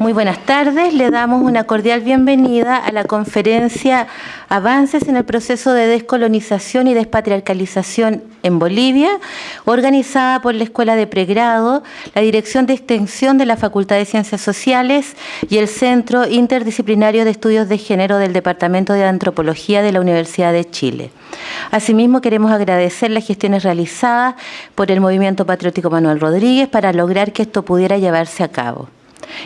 Muy buenas tardes. Le damos una cordial bienvenida a la conferencia Avances en el proceso de descolonización y despatriarcalización en Bolivia, organizada por la Escuela de Pregrado, la Dirección de Extensión de la Facultad de Ciencias Sociales y el Centro Interdisciplinario de Estudios de Género del Departamento de Antropología de la Universidad de Chile. Asimismo, queremos agradecer las gestiones realizadas por el Movimiento Patriótico Manuel Rodríguez para lograr que esto pudiera llevarse a cabo.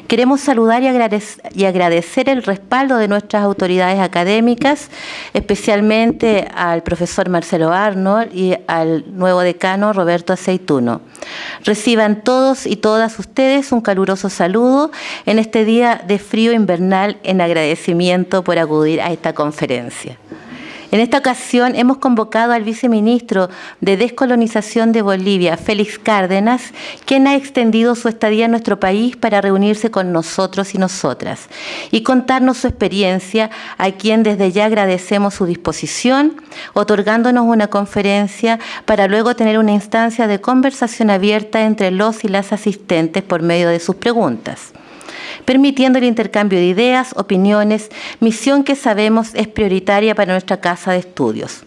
Queremos saludar y agradecer el respaldo de nuestras autoridades académicas, especialmente al profesor Marcelo Arnold y al nuevo decano Roberto Aceituno. Reciban todos y todas ustedes un caluroso saludo en este día de frío invernal en agradecimiento por acudir a esta conferencia. En esta ocasión hemos convocado al viceministro de Descolonización de Bolivia, Félix Cárdenas, quien ha extendido su estadía en nuestro país para reunirse con nosotros y nosotras y contarnos su experiencia, a quien desde ya agradecemos su disposición, otorgándonos una conferencia para luego tener una instancia de conversación abierta entre los y las asistentes por medio de sus preguntas, permitiendo el intercambio de ideas, opiniones, misión que sabemos es prioritaria para nuestra casa de estudios.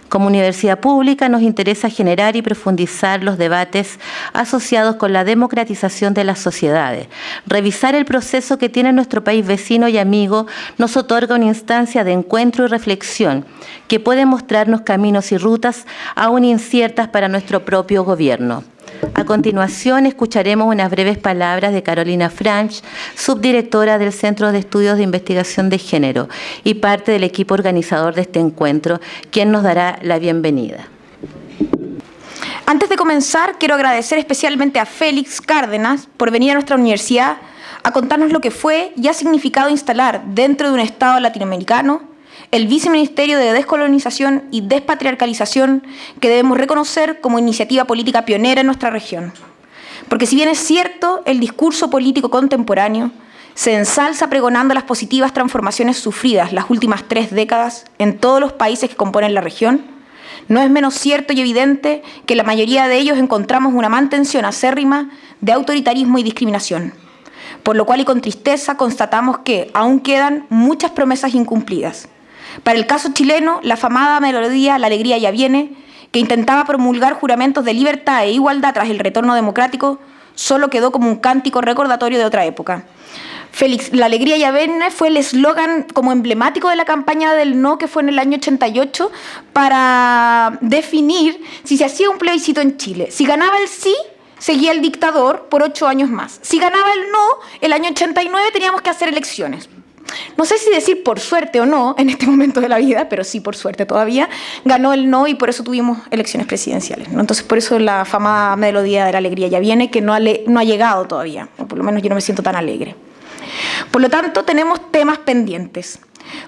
Como universidad pública nos interesa generar y profundizar los debates asociados con la democratización de las sociedades. Revisar el proceso que tiene nuestro país vecino y amigo nos otorga una instancia de encuentro y reflexión que puede mostrarnos caminos y rutas aún inciertas para nuestro propio gobierno. A continuación, escucharemos unas breves palabras de Carolina Franch, subdirectora del Centro de Estudios de Investigación de Género y parte del equipo organizador de este encuentro, quien nos dará la bienvenida. Antes de comenzar, quiero agradecer especialmente a Félix Cárdenas por venir a nuestra universidad a contarnos lo que fue y ha significado instalar dentro de un Estado latinoamericano el Viceministerio de Descolonización y Despatriarcalización, que debemos reconocer como iniciativa política pionera en nuestra región. Porque si bien es cierto, el discurso político contemporáneo se ensalza pregonando las positivas transformaciones sufridas las últimas 3 décadas en todos los países que componen la región, no es menos cierto y evidente que en la mayoría de ellos encontramos una mantención acérrima de autoritarismo y discriminación. Por lo cual y con tristeza constatamos que aún quedan muchas promesas incumplidas. Para el caso chileno, la afamada melodía La alegría ya viene, que intentaba promulgar juramentos de libertad e igualdad tras el retorno democrático, solo quedó como un cántico recordatorio de otra época. Félix, La alegría ya viene fue el eslogan como emblemático de la campaña del no, que fue en el año 88, para definir si se hacía un plebiscito en Chile. Si ganaba el sí, seguía el dictador por 8 años más. Si ganaba el no, el año 89 teníamos que hacer elecciones. No sé si decir por suerte o no en este momento de la vida, pero sí por suerte todavía, ganó el no y por eso tuvimos elecciones presidenciales, ¿no? Entonces por eso la afamada melodía de La alegría ya viene, que no ha llegado todavía, o por lo menos yo no me siento tan alegre. Por lo tanto, tenemos temas pendientes.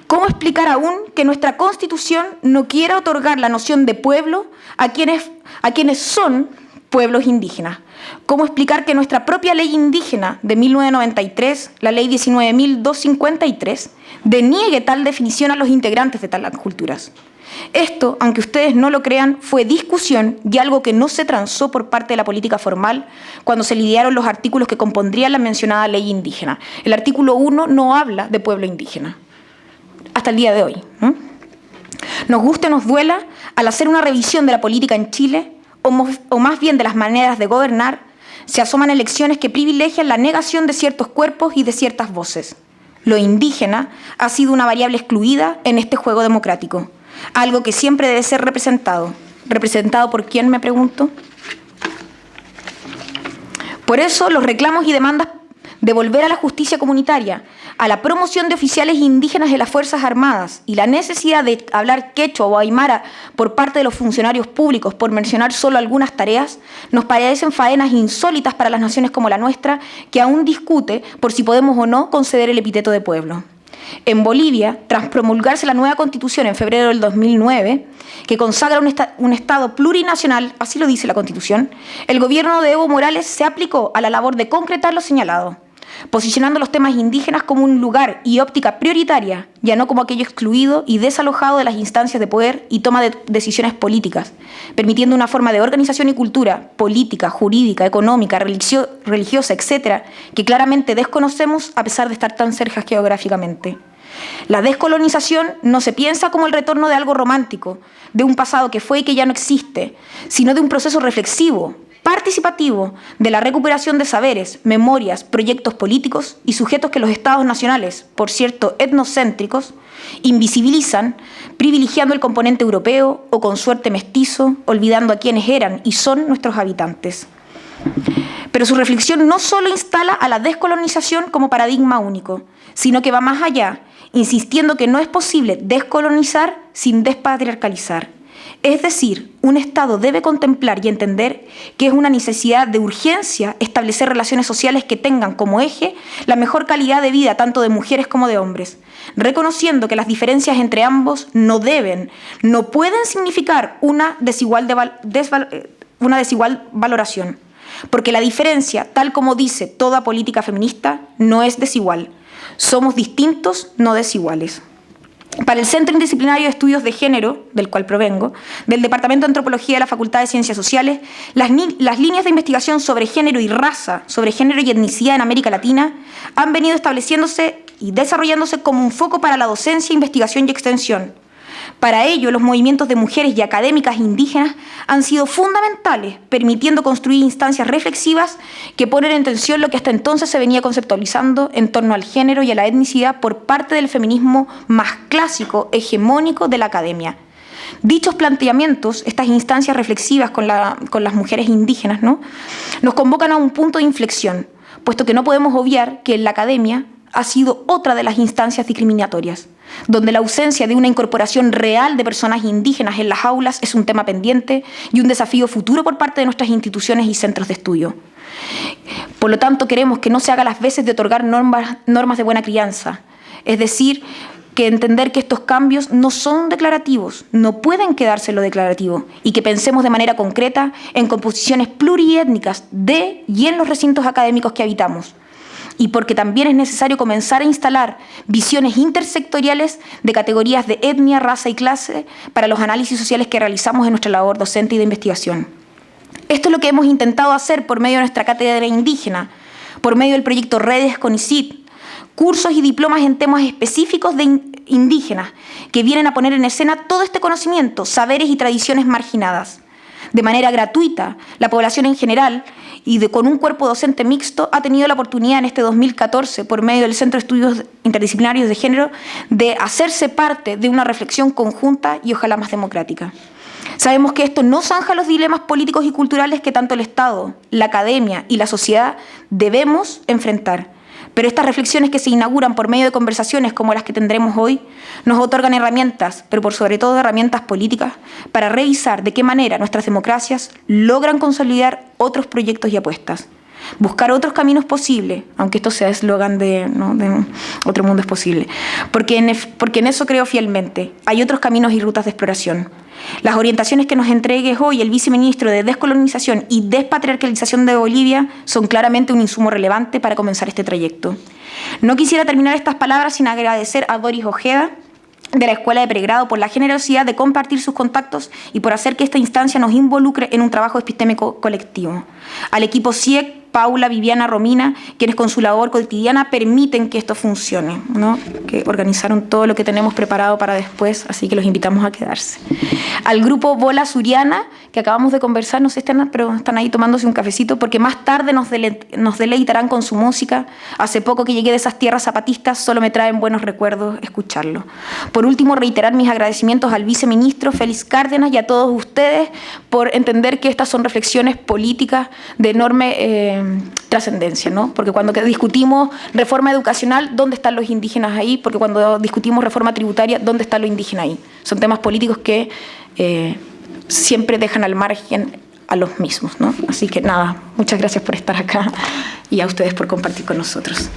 ¿Cómo explicar aún que nuestra Constitución no quiera otorgar la noción de pueblo a quienes son pueblos indígenas? ¿Cómo explicar que nuestra propia ley indígena de 1993, la ley 19.253, deniegue tal definición a los integrantes de tales culturas? Esto, aunque ustedes no lo crean, fue discusión y algo que no se transó por parte de la política formal cuando se lidiaron los artículos que compondrían la mencionada ley indígena. El artículo 1 no habla de pueblo indígena, hasta el día de hoy, ¿no? Nos guste o nos duela, al hacer una revisión de la política en Chile, o más bien de las maneras de gobernar, se asoman elecciones que privilegian la negación de ciertos cuerpos y de ciertas voces. Lo indígena ha sido una variable excluida en este juego democrático, algo que siempre debe ser representado. ¿Representado por quién, me pregunto? Por eso los reclamos y demandas de volver a la justicia comunitaria, a la promoción de oficiales indígenas de las Fuerzas Armadas y la necesidad de hablar quechua o aymara por parte de los funcionarios públicos, por mencionar solo algunas tareas, nos parecen faenas insólitas para las naciones como la nuestra, que aún discute por si podemos o no conceder el epíteto de pueblo. En Bolivia, tras promulgarse la nueva Constitución en febrero del 2009, que consagra un Estado plurinacional, así lo dice la Constitución, el gobierno de Evo Morales se aplicó a la labor de concretar lo señalado. posicionando los temas indígenas como un lugar y óptica prioritaria, ya no como aquello excluido y desalojado de las instancias de poder y toma de decisiones políticas, permitiendo una forma de organización y cultura política, jurídica, económica, religiosa, etcétera, que claramente desconocemos a pesar de estar tan cerca geográficamente. La descolonización no se piensa como el retorno de algo romántico, de un pasado que fue y que ya no existe, sino de un proceso reflexivo, participativo, de la recuperación de saberes, memorias, proyectos políticos y sujetos que los estados nacionales, por cierto etnocéntricos, invisibilizan, privilegiando el componente europeo o con suerte mestizo, olvidando a quienes eran y son nuestros habitantes. Pero su reflexión no solo instala a la descolonización como paradigma único, sino que va más allá, insistiendo que no es posible descolonizar sin despatriarcalizar. Es decir, un Estado debe contemplar y entender que es una necesidad de urgencia establecer relaciones sociales que tengan como eje la mejor calidad de vida tanto de mujeres como de hombres, reconociendo que las diferencias entre ambos no pueden significar una desigual valoración, porque la diferencia, tal como dice toda política feminista, no es desigual. Somos distintos, no desiguales. Para el Centro Interdisciplinario de Estudios de Género, del cual provengo, del Departamento de Antropología de la Facultad de Ciencias Sociales, las líneas de investigación sobre género y raza, sobre género y etnicidad en América Latina, han venido estableciéndose y desarrollándose como un foco para la docencia, investigación y extensión. Para ello, los movimientos de mujeres y académicas indígenas han sido fundamentales, permitiendo construir instancias reflexivas que ponen en tensión lo que hasta entonces se venía conceptualizando en torno al género y a la etnicidad por parte del feminismo más clásico, hegemónico de la academia. Dichos planteamientos, estas instancias reflexivas con las mujeres indígenas, ¿no?, nos convocan a un punto de inflexión, puesto que no podemos obviar que en la academia ha sido otra de las instancias discriminatorias, donde la ausencia de una incorporación real de personas indígenas en las aulas es un tema pendiente y un desafío futuro por parte de nuestras instituciones y centros de estudio. Por lo tanto, queremos que no se haga las veces de otorgar normas de buena crianza, es decir, que entender que estos cambios no son declarativos, no pueden quedarse en lo declarativo, y que pensemos de manera concreta en composiciones pluriétnicas de y en los recintos académicos que habitamos, y porque también es necesario comenzar a instalar visiones intersectoriales de categorías de etnia, raza y clase para los análisis sociales que realizamos en nuestra labor docente y de investigación. Esto es lo que hemos intentado hacer por medio de nuestra cátedra indígena, por medio del proyecto Redes con ICIT, cursos y diplomas en temas específicos de indígenas que vienen a poner en escena todo este conocimiento, saberes y tradiciones marginadas. De manera gratuita, la población en general con un cuerpo docente mixto ha tenido la oportunidad en este 2014, por medio del Centro de Estudios Interdisciplinarios de Género, de hacerse parte de una reflexión conjunta y ojalá más democrática. Sabemos que esto no zanja los dilemas políticos y culturales que tanto el Estado, la academia y la sociedad debemos enfrentar. Pero estas reflexiones que se inauguran por medio de conversaciones como las que tendremos hoy nos otorgan herramientas, pero por sobre todo herramientas políticas, para revisar de qué manera nuestras democracias logran consolidar otros proyectos y apuestas. Buscar otros caminos posibles, aunque esto sea eslogan de otro mundo es posible, porque en eso creo fielmente. Hay otros caminos y rutas de exploración. Las orientaciones que nos entregue hoy el viceministro de Descolonización y Despatriarcalización de Bolivia son claramente un insumo relevante para comenzar este trayecto. No quisiera terminar estas palabras sin agradecer a Doris Ojeda, de la Escuela de Pregrado, por la generosidad de compartir sus contactos y por hacer que esta instancia nos involucre en un trabajo epistémico colectivo. Al equipo CIEC, Paula, Viviana, Romina, quienes con su labor cotidiana permiten que esto funcione, ¿no?, que organizaron todo lo que tenemos preparado para después, así que los invitamos a quedarse. Al grupo Bola Suriana, que acabamos de conversar, no sé, pero están ahí tomándose un cafecito, porque más tarde nos deleitarán con su música. Hace poco que llegué de esas tierras zapatistas, solo me traen buenos recuerdos escucharlo. Por último, reiterar mis agradecimientos al viceministro Félix Cárdenas y a todos ustedes por entender que estas son reflexiones políticas de enorme trascendencia, ¿no? Porque cuando discutimos reforma educacional, ¿dónde están los indígenas ahí? Porque cuando discutimos reforma tributaria, ¿dónde están los indígenas ahí? Son temas políticos que siempre dejan al margen a los mismos, ¿no? Así que nada, muchas gracias por estar acá y a ustedes por compartir con nosotros.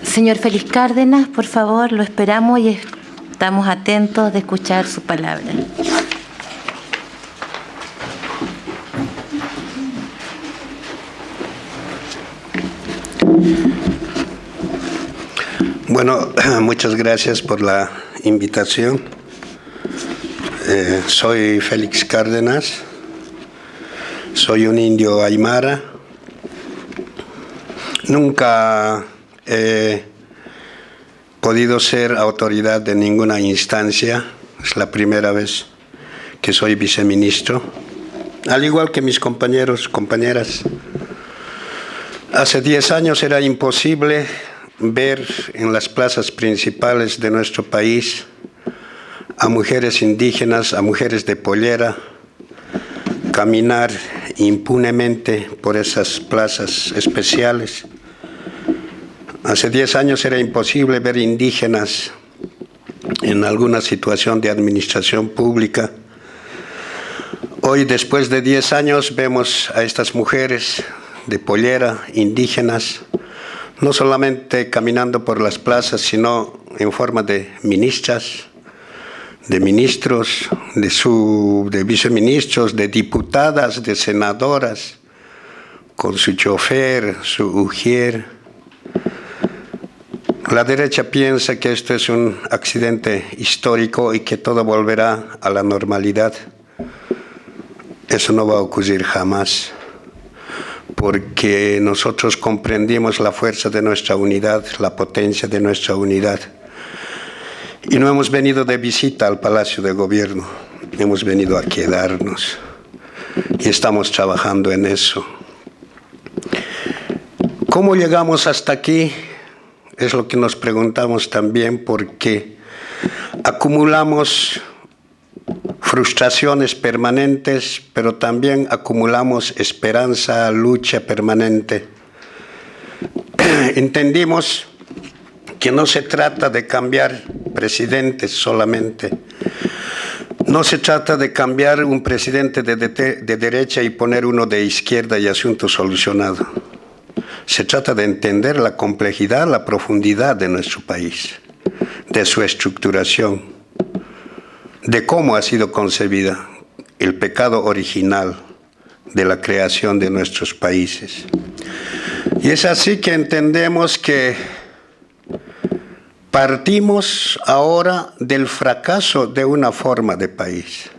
Señor Félix Cárdenas, por favor, lo esperamos y estamos atentos de escuchar su palabra. Bueno, muchas gracias por la invitación. Soy Félix Cárdenas, soy un indio aymara. Nunca he podido ser autoridad de ninguna instancia, es la primera vez que soy viceministro, al igual que mis compañeros, compañeras. Hace 10 años era imposible ver en las plazas principales de nuestro país a mujeres indígenas, a mujeres de pollera, caminar impunemente por esas plazas especiales. Hace 10 años era imposible ver indígenas en alguna situación de administración pública. Hoy, después de 10 años, vemos a estas mujeres de pollera, indígenas, no solamente caminando por las plazas, sino en forma de ministras, de ministros, de viceministros, de diputadas, de senadoras, con su chofer, su ujier. La derecha piensa que esto es un accidente histórico y que todo volverá a la normalidad. Eso no va a ocurrir jamás, porque nosotros comprendimos la fuerza de nuestra unidad, la potencia de nuestra unidad. Y no hemos venido de visita al Palacio de Gobierno, hemos venido a quedarnos y estamos trabajando en eso. ¿Cómo llegamos hasta aquí? Es lo que nos preguntamos también, porque acumulamos frustraciones permanentes, pero también acumulamos esperanza, lucha permanente. Entendimos que no se trata de cambiar presidentes solamente. No se trata de cambiar un presidente de derecha y poner uno de izquierda y asunto solucionado. Se trata de entender la complejidad, la profundidad de nuestro país, de su estructuración, de cómo ha sido concebida, el pecado original de la creación de nuestros países. Y es así que entendemos que partimos ahora del fracaso de una forma de país.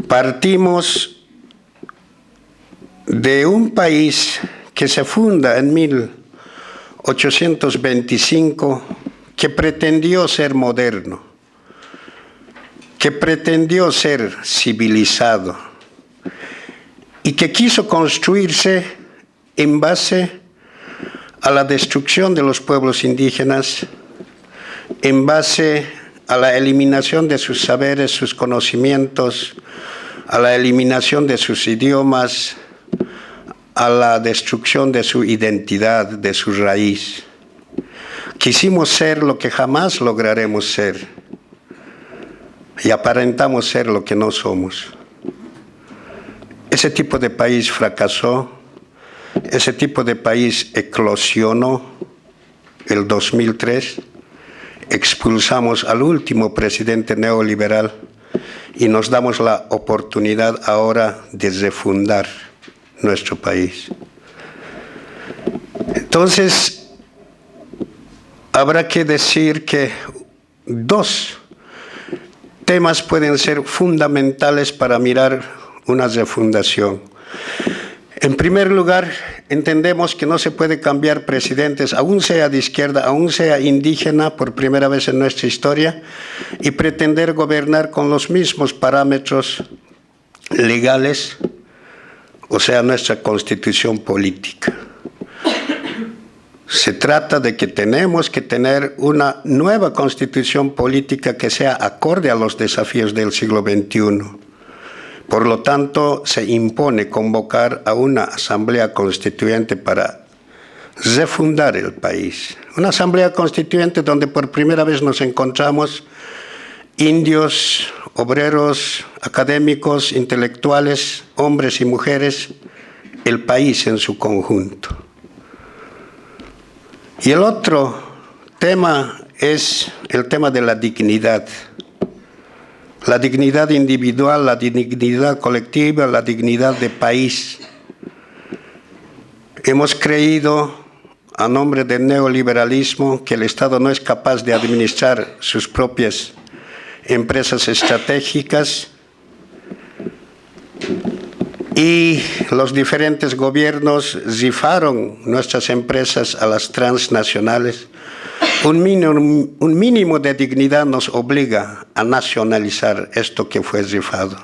Partimos de un país que se funda en 1825, que pretendió ser moderno, que pretendió ser civilizado y que quiso construirse en base a la destrucción de los pueblos indígenas, en base a la eliminación de sus saberes, sus conocimientos, a la eliminación de sus idiomas, a la destrucción de su identidad, de su raíz. Quisimos ser lo que jamás lograremos ser y aparentamos ser lo que no somos. Ese tipo de país fracasó, ese tipo de país eclosionó el 2003, expulsamos al último presidente neoliberal y nos damos la oportunidad ahora de refundar nuestro país. Entonces, habrá que decir que dos temas pueden ser fundamentales para mirar una refundación. En primer lugar, entendemos que no se puede cambiar presidentes, aún sea de izquierda, aún sea indígena, por primera vez en nuestra historia, y pretender gobernar con los mismos parámetros legales, o sea, nuestra constitución política. Se trata de que tenemos que tener una nueva constitución política que sea acorde a los desafíos del siglo XXI. Por lo tanto, se impone convocar a una asamblea constituyente para refundar el país. Una asamblea constituyente donde por primera vez nos encontramos indios, obreros, académicos, intelectuales, hombres y mujeres, el país en su conjunto. Y el otro tema es el tema de la dignidad individual, la dignidad colectiva, la dignidad de país. Hemos creído, a nombre del neoliberalismo, que el Estado no es capaz de administrar sus propias empresas estratégicas y los diferentes gobiernos rifaron nuestras empresas a las transnacionales. Un mínimo de dignidad nos obliga a nacionalizar esto que fue rifado.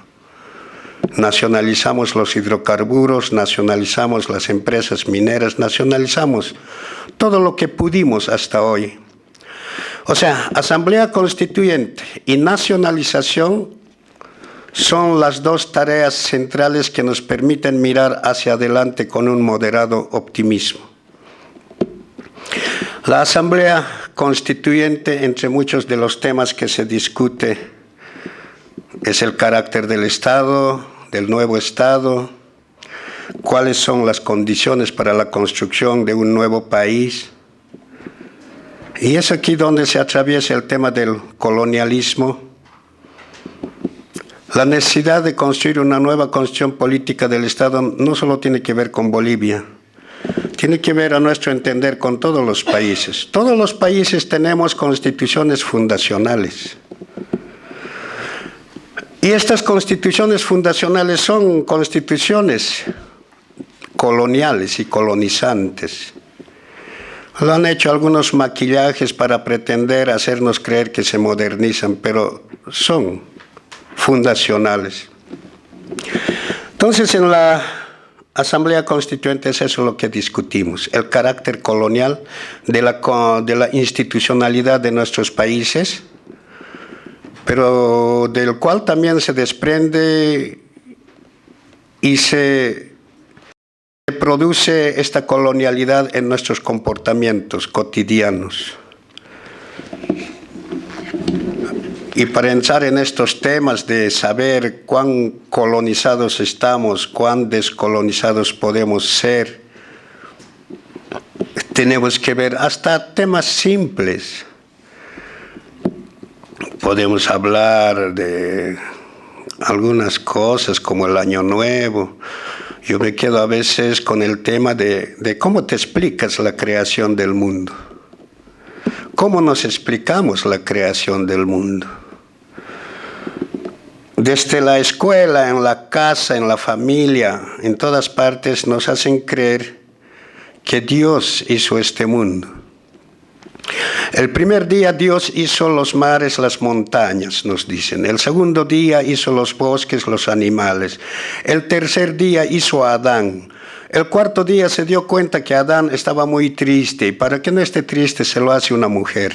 Nacionalizamos los hidrocarburos, nacionalizamos las empresas mineras, nacionalizamos todo lo que pudimos hasta hoy. O sea, Asamblea Constituyente y nacionalización son las dos tareas centrales que nos permiten mirar hacia adelante con un moderado optimismo. La Asamblea Constituyente, entre muchos de los temas que se discute, es el carácter del Estado, del nuevo Estado, cuáles son las condiciones para la construcción de un nuevo país. Y es aquí donde se atraviesa el tema del colonialismo, la necesidad de construir una nueva constitución política del Estado no solo tiene que ver con Bolivia, tiene que ver, a nuestro entender, con todos los países. Todos los países tenemos constituciones fundacionales. Y estas constituciones fundacionales son constituciones coloniales y colonizantes. Lo han hecho algunos maquillajes para pretender hacernos creer que se modernizan, pero son fundacionales. Entonces, en la Asamblea Constituyente es eso lo que discutimos, el carácter colonial de la institucionalidad de nuestros países, pero del cual también se desprende y se produce esta colonialidad en nuestros comportamientos cotidianos. Y para entrar en estos temas de saber cuán colonizados estamos, cuán descolonizados podemos ser, tenemos que ver hasta temas simples. Podemos hablar de algunas cosas como el Año Nuevo. Yo me quedo a veces con el tema de cómo te explicas la creación del mundo. ¿Cómo nos explicamos la creación del mundo? Desde la escuela, en la casa, en la familia, en todas partes nos hacen creer que Dios hizo este mundo. El primer día Dios hizo los mares, las montañas, nos dicen. El segundo día hizo los bosques, los animales. El tercer día hizo a Adán. El cuarto día se dio cuenta que Adán estaba muy triste y para que no esté triste se lo hace una mujer.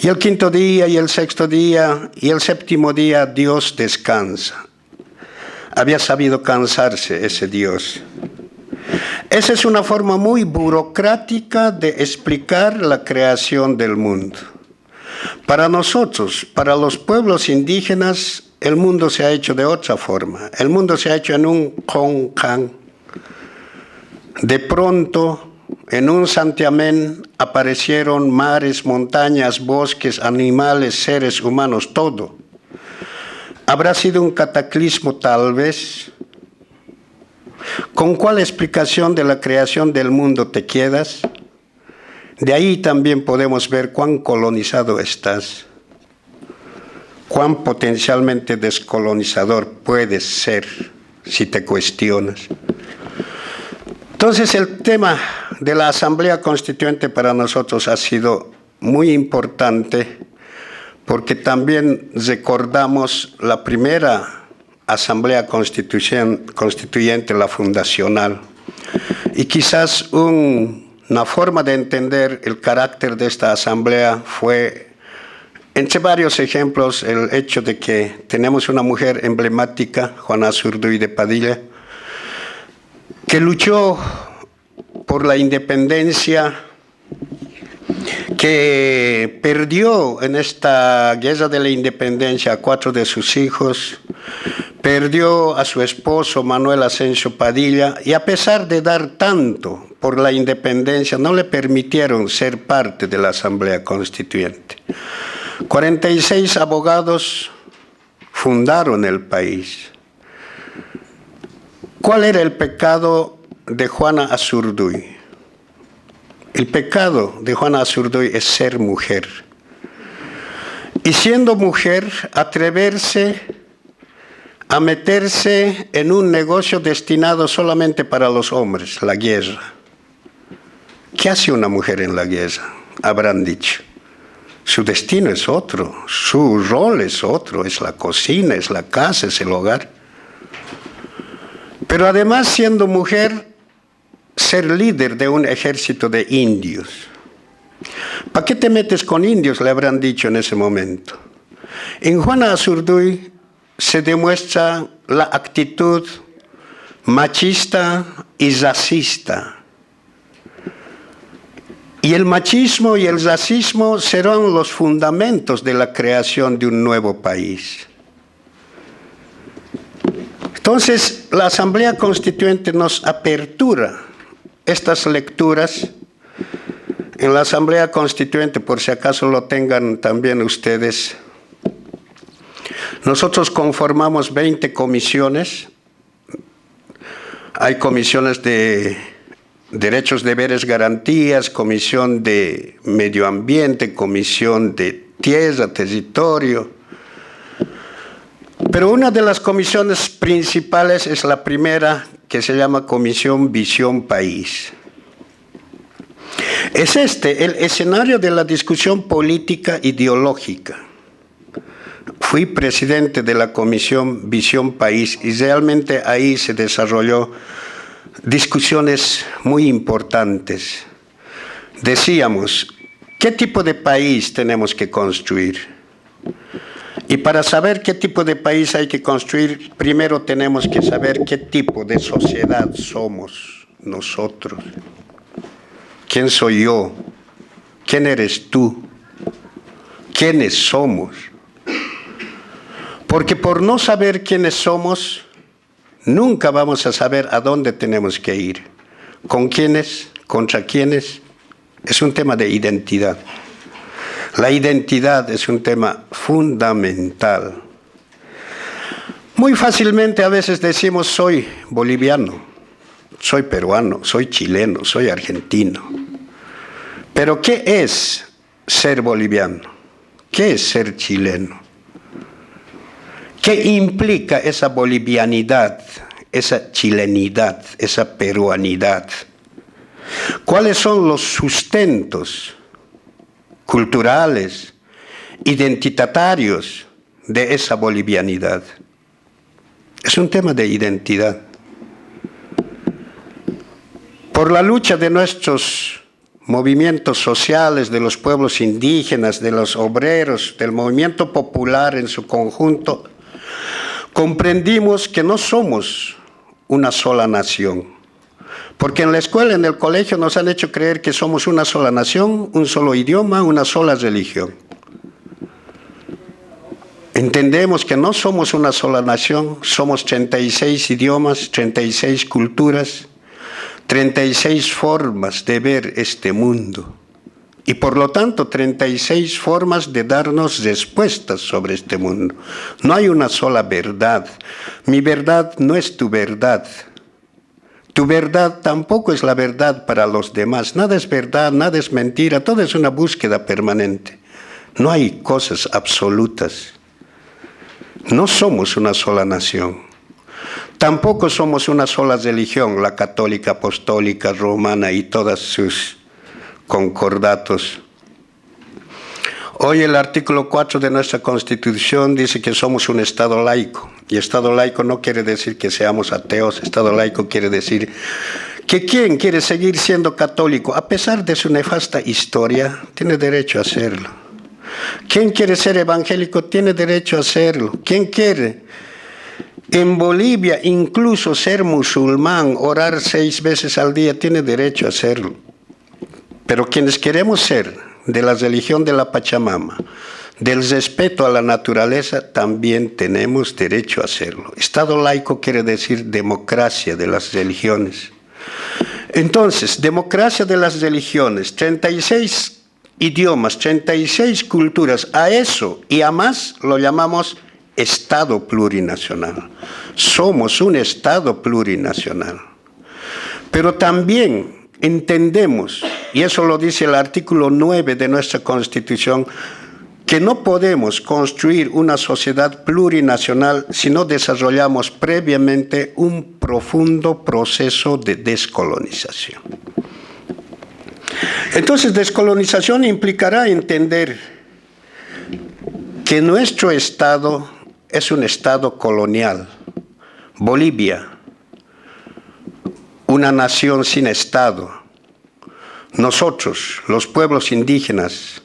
Y el quinto día, y el sexto día, y el séptimo día, Dios descansa. Había sabido cansarse ese Dios. Esa es una forma muy burocrática de explicar la creación del mundo. Para nosotros, para los pueblos indígenas, el mundo se ha hecho de otra forma. El mundo se ha hecho en un concan. De pronto, en un santiamén aparecieron mares, montañas, bosques, animales, seres humanos, todo. ¿Habrá sido un cataclismo tal vez? ¿Con cuál explicación de la creación del mundo te quedas? De ahí también podemos ver cuán colonizado estás, cuán potencialmente descolonizador puedes ser si te cuestionas. Entonces el tema de la Asamblea Constituyente para nosotros ha sido muy importante porque también recordamos la primera Asamblea Constituyente, la fundacional. Y quizás una forma de entender el carácter de esta Asamblea fue, entre varios ejemplos, el hecho de que tenemos una mujer emblemática, Juana Zurduy de Padilla, que luchó por la independencia, que perdió en esta guerra de la independencia a 4 de sus hijos, perdió a su esposo Manuel Asensio Padilla y a pesar de dar tanto por la independencia no le permitieron ser parte de la Asamblea Constituyente. 46 abogados fundaron el país. ¿Cuál era el pecado de Juana Azurduy. El pecado de Juana Azurduy es ser mujer. Y siendo mujer, atreverse a meterse en un negocio destinado solamente para los hombres, la guerra. ¿Qué hace una mujer en la guerra? Habrán dicho. Su destino es otro, su rol es otro, es la cocina, es la casa, es el hogar. Pero además, siendo mujer, ser líder de un ejército de indios. ¿Para qué te metes con indios?, le habrán dicho en ese momento. En Juana Azurduy se demuestra la actitud machista y racista. Y el machismo y el racismo serán los fundamentos de la creación de un nuevo país. Entonces, la Asamblea Constituyente nos apertura estas lecturas. En la Asamblea Constituyente, por si acaso lo tengan también ustedes, nosotros conformamos 20 comisiones. Hay comisiones de derechos, deberes, garantías, comisión de medio ambiente, comisión de tierra, territorio. Pero una de las comisiones principales es la primera, que se llama Comisión Visión País. Es el escenario de la discusión política ideológica. Fui presidente de la Comisión Visión País y realmente ahí se desarrolló discusiones muy importantes. Decíamos, ¿qué tipo de país tenemos que construir? Y para saber qué tipo de país hay que construir, primero tenemos que saber qué tipo de sociedad somos nosotros. ¿Quién soy yo? ¿Quién eres tú? ¿Quiénes somos? Porque por no saber quiénes somos, nunca vamos a saber a dónde tenemos que ir. ¿Con quiénes? ¿Contra quiénes? Es un tema de identidad. La identidad es un tema fundamental. Muy fácilmente a veces decimos soy boliviano, soy peruano, soy chileno, soy argentino. Pero ¿qué es ser boliviano? ¿Qué es ser chileno? ¿Qué implica esa bolivianidad, esa chilenidad, esa peruanidad? ¿Cuáles son los sustentos culturales, identitarios de esa bolivianidad? Es un tema de identidad. Por la lucha de nuestros movimientos sociales, de los pueblos indígenas, de los obreros, del movimiento popular en su conjunto, comprendimos que no somos una sola nación. Porque en la escuela, en el colegio, nos han hecho creer que somos una sola nación, un solo idioma, una sola religión. Entendemos que no somos una sola nación, somos 36 idiomas, 36 culturas, 36 formas de ver este mundo. Y por lo tanto, 36 formas de darnos respuestas sobre este mundo. No hay una sola verdad. Mi verdad no es tu verdad. Tu verdad tampoco es la verdad para los demás. Nada es verdad, nada es mentira, todo es una búsqueda permanente. No hay cosas absolutas. No somos una sola nación. Tampoco somos una sola religión, la católica, apostólica, romana y todas sus concordatos. Hoy el artículo 4 de nuestra Constitución dice que somos un Estado laico. Y Estado laico no quiere decir que seamos ateos. Estado laico quiere decir que quien quiere seguir siendo católico, a pesar de su nefasta historia, tiene derecho a hacerlo. Quien quiere ser evangélico tiene derecho a hacerlo. Quien quiere en Bolivia incluso ser musulmán, orar 6 veces al día, tiene derecho a hacerlo. Pero quienes queremos ser de la religión de la Pachamama, del respeto a la naturaleza, también tenemos derecho a hacerlo. Estado laico quiere decir democracia de las religiones. Entonces, democracia de las religiones, 36 idiomas, 36 culturas, a eso y a más lo llamamos Estado plurinacional. Somos un Estado plurinacional. Pero también entendemos, y eso lo dice el artículo 9 de nuestra Constitución, que no podemos construir una sociedad plurinacional si no desarrollamos previamente un profundo proceso de descolonización. Entonces, descolonización implicará entender que nuestro Estado es un Estado colonial. Bolivia, una nación sin Estado. Nosotros, los pueblos indígenas,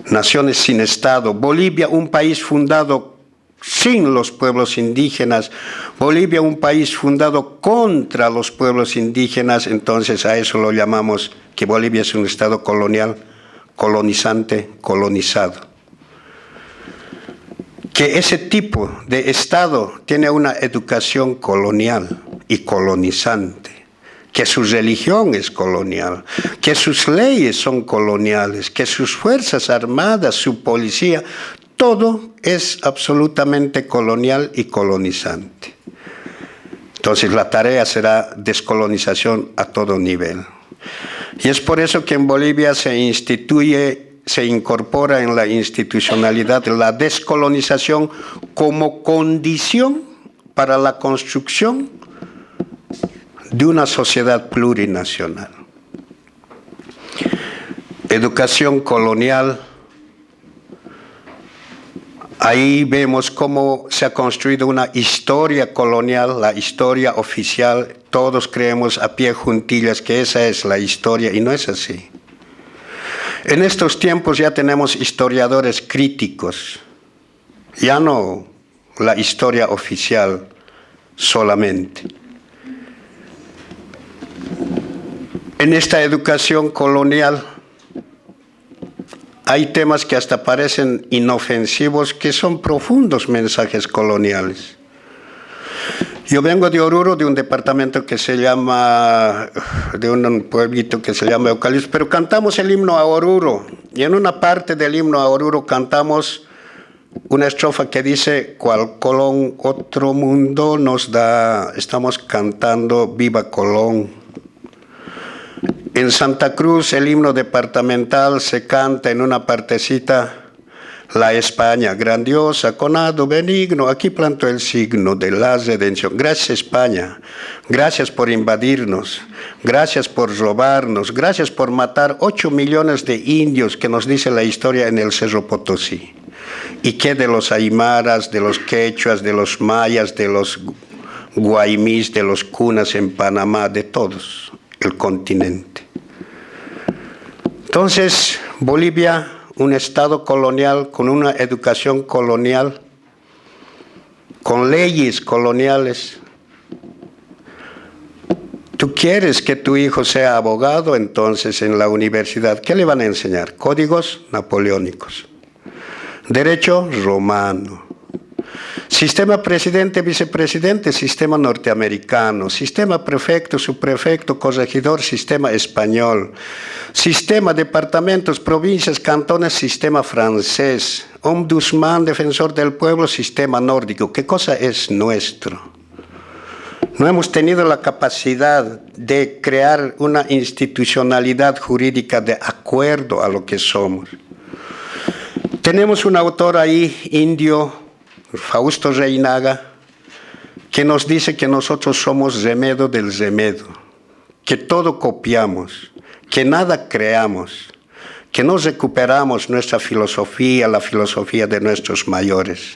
naciones sin Estado. Bolivia, un país fundado sin los pueblos indígenas. Bolivia, un país fundado contra los pueblos indígenas. Entonces a eso lo llamamos que Bolivia es un Estado colonial, colonizante, colonizado. Que ese tipo de Estado tiene una educación colonial y colonizante, que su religión es colonial, que sus leyes son coloniales, que sus fuerzas armadas, su policía, todo es absolutamente colonial y colonizante. Entonces la tarea será descolonización a todo nivel. Y es por eso que en Bolivia se incorpora en la institucionalidad la descolonización como condición para la construcción de una sociedad plurinacional. Educación colonial. Ahí vemos cómo se ha construido una historia colonial, la historia oficial. Todos creemos a pie juntillas que esa es la historia y no es así. En estos tiempos ya tenemos historiadores críticos, ya no la historia oficial solamente. En esta educación colonial hay temas que hasta parecen inofensivos, que son profundos mensajes coloniales. Yo vengo de Oruro, de un departamento que se llama, de un pueblito que se llama Eucalipto, pero cantamos el himno a Oruro. Y en una parte del himno a Oruro cantamos una estrofa que dice: cual Colón otro mundo nos da. Estamos cantando Viva Colón. En Santa Cruz el himno departamental se canta en una partecita: la España grandiosa, conado benigno, aquí planto el signo de la redención. Gracias España, gracias por invadirnos, gracias por robarnos, gracias por matar 8 millones de indios, que nos dice la historia en el Cerro Potosí. Y que de los aymaras, de los quechuas, de los mayas, de los guaymís, de los cunas en Panamá, de todos el continente. Entonces, Bolivia, un Estado colonial con una educación colonial, con leyes coloniales. ¿Tú quieres que tu hijo sea abogado? Entonces en la universidad, ¿qué le van a enseñar? Códigos napoleónicos, derecho romano, sistema presidente, vicepresidente, sistema norteamericano, sistema prefecto, subprefecto, corregidor, sistema español, sistema departamentos, provincias, cantones, sistema francés, ombudsman, defensor del pueblo, sistema nórdico. ¿Qué cosa es nuestro? No hemos tenido la capacidad de crear una institucionalidad jurídica de acuerdo a lo que somos. Tenemos un autor ahí, indio, Fausto Reinaga, que nos dice que nosotros somos remedo del remedo, que todo copiamos, que nada creamos, que no recuperamos nuestra filosofía, la filosofía de nuestros mayores.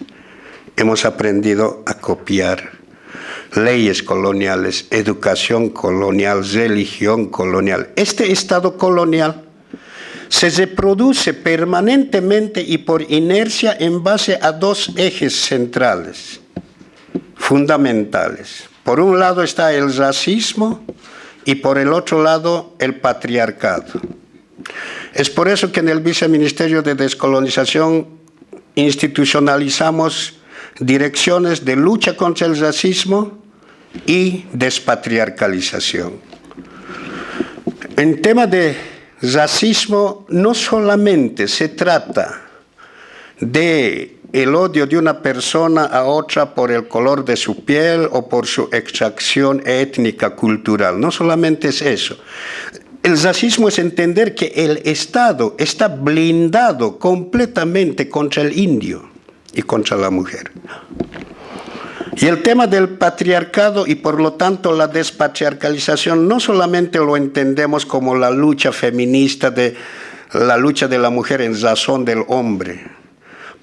Hemos aprendido a copiar leyes coloniales, educación colonial, religión colonial. Este Estado colonial se reproduce permanentemente y por inercia en base a dos ejes centrales, fundamentales. Por un lado está el racismo y por el otro lado el patriarcado. Es por eso que en el Viceministerio de Descolonización institucionalizamos direcciones de lucha contra el racismo y despatriarcalización. En tema de racismo no solamente se trata de el odio de una persona a otra por el color de su piel o por su extracción étnica, cultural. No solamente es eso. El racismo es entender que el Estado está blindado completamente contra el indio y contra la mujer. Y el tema del patriarcado y por lo tanto la despatriarcalización no solamente lo entendemos como la lucha feminista la lucha de la mujer en razón del hombre,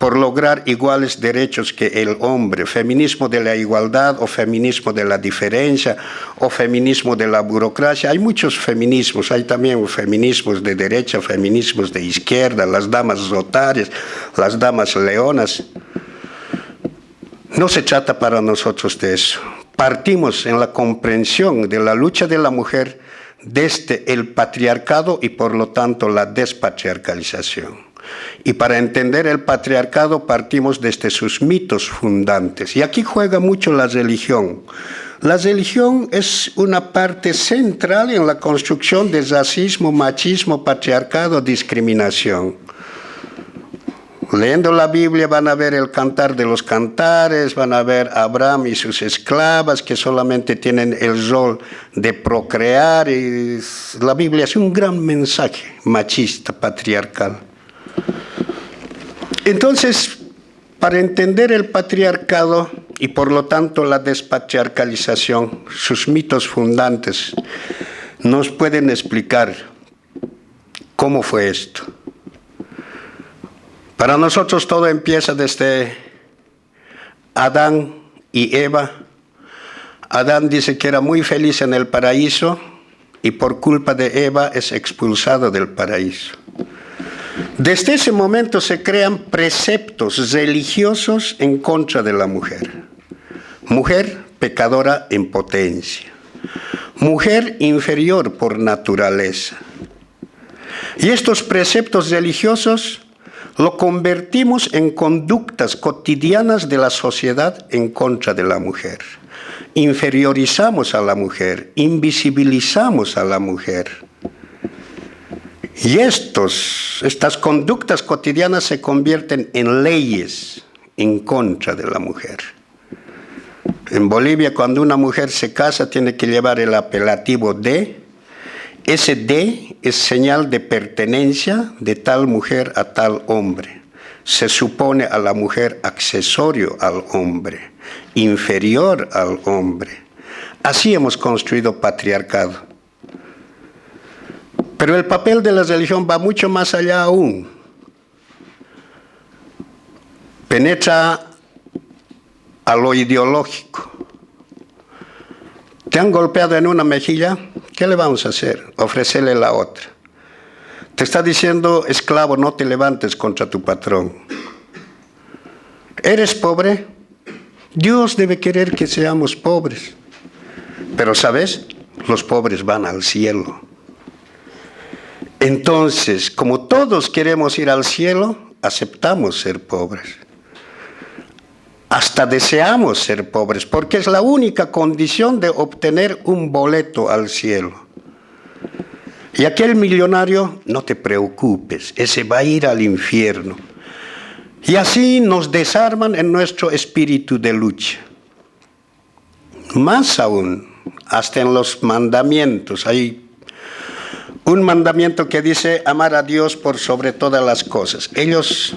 por lograr iguales derechos que el hombre, feminismo de la igualdad o feminismo de la diferencia o feminismo de la burocracia. Hay muchos feminismos, hay también feminismos de derecha, feminismos de izquierda, las damas rotarias, las damas leonas. No se trata para nosotros de eso. Partimos en la comprensión de la lucha de la mujer desde el patriarcado y por lo tanto la despatriarcalización. Y para entender el patriarcado partimos desde sus mitos fundantes. Y aquí juega mucho la religión. La religión es una parte central en la construcción de racismo, machismo, patriarcado, discriminación. Leyendo la Biblia van a ver el Cantar de los Cantares, van a ver a Abraham y sus esclavas que solamente tienen el rol de procrear. Y la Biblia es un gran mensaje machista, patriarcal. Entonces, para entender el patriarcado y por lo tanto la despatriarcalización, sus mitos fundantes nos pueden explicar cómo fue esto. Para nosotros todo empieza desde Adán y Eva. Adán dice que era muy feliz en el paraíso y por culpa de Eva es expulsado del paraíso. Desde ese momento se crean preceptos religiosos en contra de la mujer. Mujer pecadora en potencia. Mujer inferior por naturaleza. Y estos preceptos religiosos lo convertimos en conductas cotidianas de la sociedad en contra de la mujer. Inferiorizamos a la mujer, invisibilizamos a la mujer. Y estas conductas cotidianas se convierten en leyes en contra de la mujer. En Bolivia, cuando una mujer se casa, tiene que llevar el apelativo de. Ese de es señal de pertenencia de tal mujer a tal hombre. Se supone a la mujer accesorio al hombre, inferior al hombre. Así hemos construido patriarcado. Pero el papel de la religión va mucho más allá aún. Penetra a lo ideológico. ¿Te han golpeado en una mejilla? ¿Qué le vamos a hacer? Ofrecerle la otra. Te está diciendo, esclavo, no te levantes contra tu patrón. ¿Eres pobre? Dios debe querer que seamos pobres. Pero, ¿sabes? Los pobres van al cielo. Entonces, como todos queremos ir al cielo, aceptamos ser pobres. Hasta deseamos ser pobres, porque es la única condición de obtener un boleto al cielo. Y aquel millonario, no te preocupes, ese va a ir al infierno. Y así nos desarman en nuestro espíritu de lucha. Más aún, hasta en los mandamientos, hay un mandamiento que dice amar a Dios por sobre todas las cosas. Ellos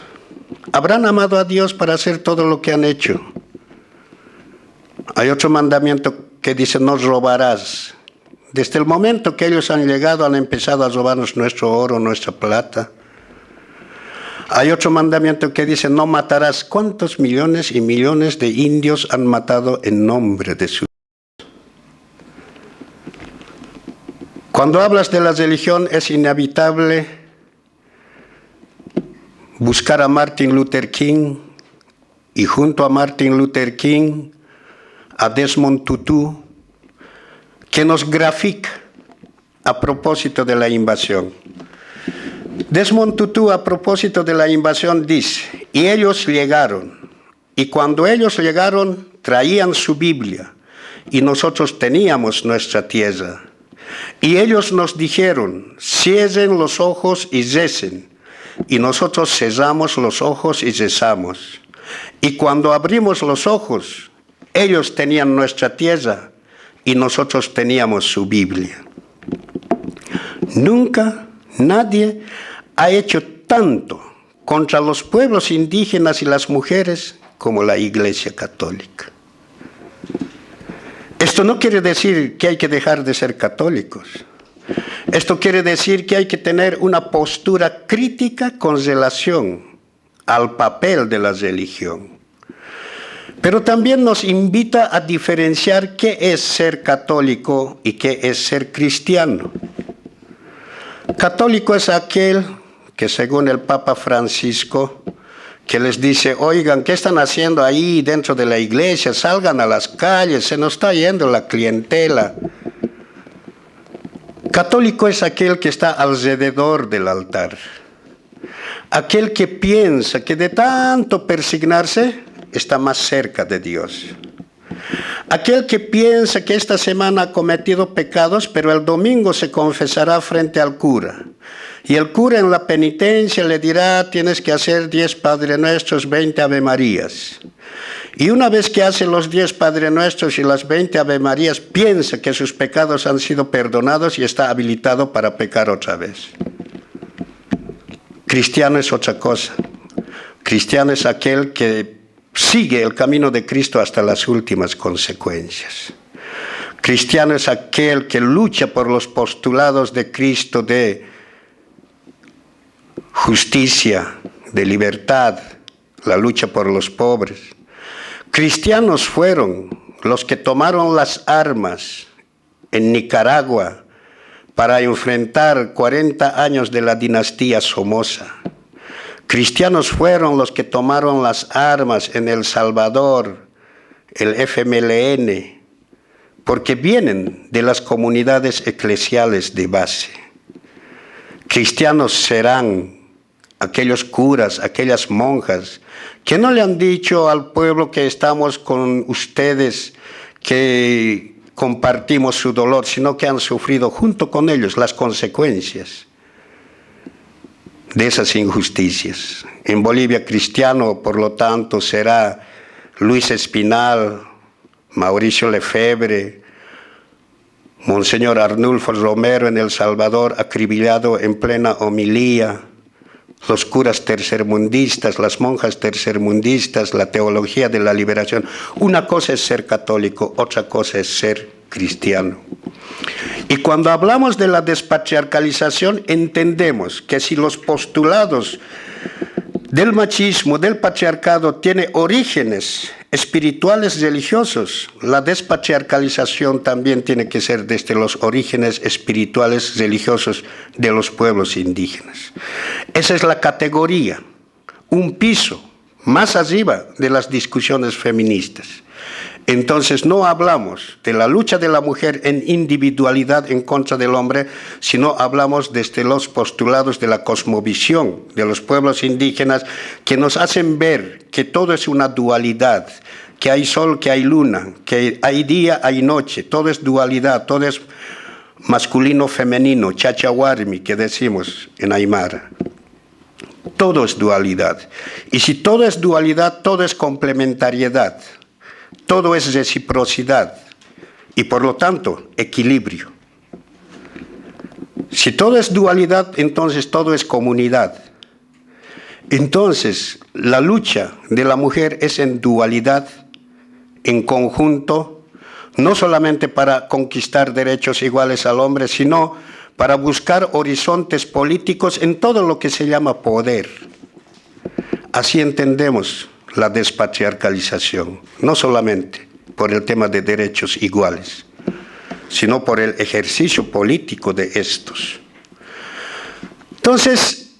habrán amado a Dios para hacer todo lo que han hecho. Hay otro mandamiento que dice no robarás. Desde el momento que ellos han llegado, han empezado a robarnos nuestro oro, nuestra plata. Hay otro mandamiento que dice no matarás. ¿Cuántos millones y millones de indios han matado en nombre de su? Cuando hablas de la religión es inevitable buscar a Martin Luther King y junto a Martin Luther King a Desmond Tutu, que nos grafica a propósito de la invasión. Desmond Tutu a propósito de la invasión dice, y ellos llegaron, y cuando ellos llegaron traían su Biblia, y nosotros teníamos nuestra tierra. Y ellos nos dijeron, cierren los ojos y recen. Y nosotros cerramos los ojos y rezamos. Y cuando abrimos los ojos, ellos tenían nuestra tierra y nosotros teníamos su Biblia. Nunca nadie ha hecho tanto contra los pueblos indígenas y las mujeres como la Iglesia Católica. Esto no quiere decir que hay que dejar de ser católicos. Esto quiere decir que hay que tener una postura crítica con relación al papel de la religión. Pero también nos invita a diferenciar qué es ser católico y qué es ser cristiano. Católico es aquel que, según el Papa Francisco, que les dice, oigan, ¿qué están haciendo ahí dentro de la iglesia? Salgan a las calles, se nos está yendo la clientela. Católico es aquel que está alrededor del altar. Aquel que piensa que de tanto persignarse está más cerca de Dios. Aquel que piensa que esta semana ha cometido pecados, pero el domingo se confesará frente al cura. Y el cura en la penitencia le dirá, tienes que hacer 10 Padre Nuestros, 20 Ave Marías. Y una vez que hace los 10 Padre Nuestros y las 20 Ave Marías, piensa que sus pecados han sido perdonados y está habilitado para pecar otra vez. Cristiano es otra cosa. Cristiano es aquel que sigue el camino de Cristo hasta las últimas consecuencias. Cristiano es aquel que lucha por los postulados de Cristo de justicia, de libertad, la lucha por los pobres. Cristianos fueron los que tomaron las armas en Nicaragua para enfrentar 40 años de la dinastía Somoza. Cristianos fueron los que tomaron las armas en El Salvador, el FMLN, porque vienen de las comunidades eclesiales de base. Cristianos serán aquellos curas, aquellas monjas, que no le han dicho al pueblo que estamos con ustedes, que compartimos su dolor, sino que han sufrido junto con ellos las consecuencias de esas injusticias. En Bolivia cristiano, por lo tanto, será Luis Espinal, Mauricio Lefebvre, Monseñor Arnulfo Romero en El Salvador, acribillado en plena homilía, los curas tercermundistas, las monjas tercermundistas, la teología de la liberación. Una cosa es ser católico, otra cosa es ser cristiano. Y cuando hablamos de la despatriarcalización, entendemos que si los postulados del machismo, del patriarcado, tiene orígenes espirituales religiosos, la despatriarcalización también tiene que ser desde los orígenes espirituales religiosos de los pueblos indígenas. Esa es la categoría, un piso más arriba de las discusiones feministas. Entonces no hablamos de la lucha de la mujer en individualidad en contra del hombre, sino hablamos desde los postulados de la cosmovisión de los pueblos indígenas que nos hacen ver que todo es una dualidad, que hay sol, que hay luna, que hay día, hay noche, todo es dualidad, todo es masculino, femenino, chachahuarmi, que decimos en Aymara. Todo es dualidad. Y si todo es dualidad, todo es complementariedad. Todo es reciprocidad y por lo tanto equilibrio. Si todo es dualidad, entonces todo es comunidad. Entonces la lucha de la mujer es en dualidad, en conjunto, no solamente para conquistar derechos iguales al hombre, sino para buscar horizontes políticos en todo lo que se llama poder. Así entendemos la despatriarcalización, no solamente por el tema de derechos iguales, sino por el ejercicio político de estos. Entonces,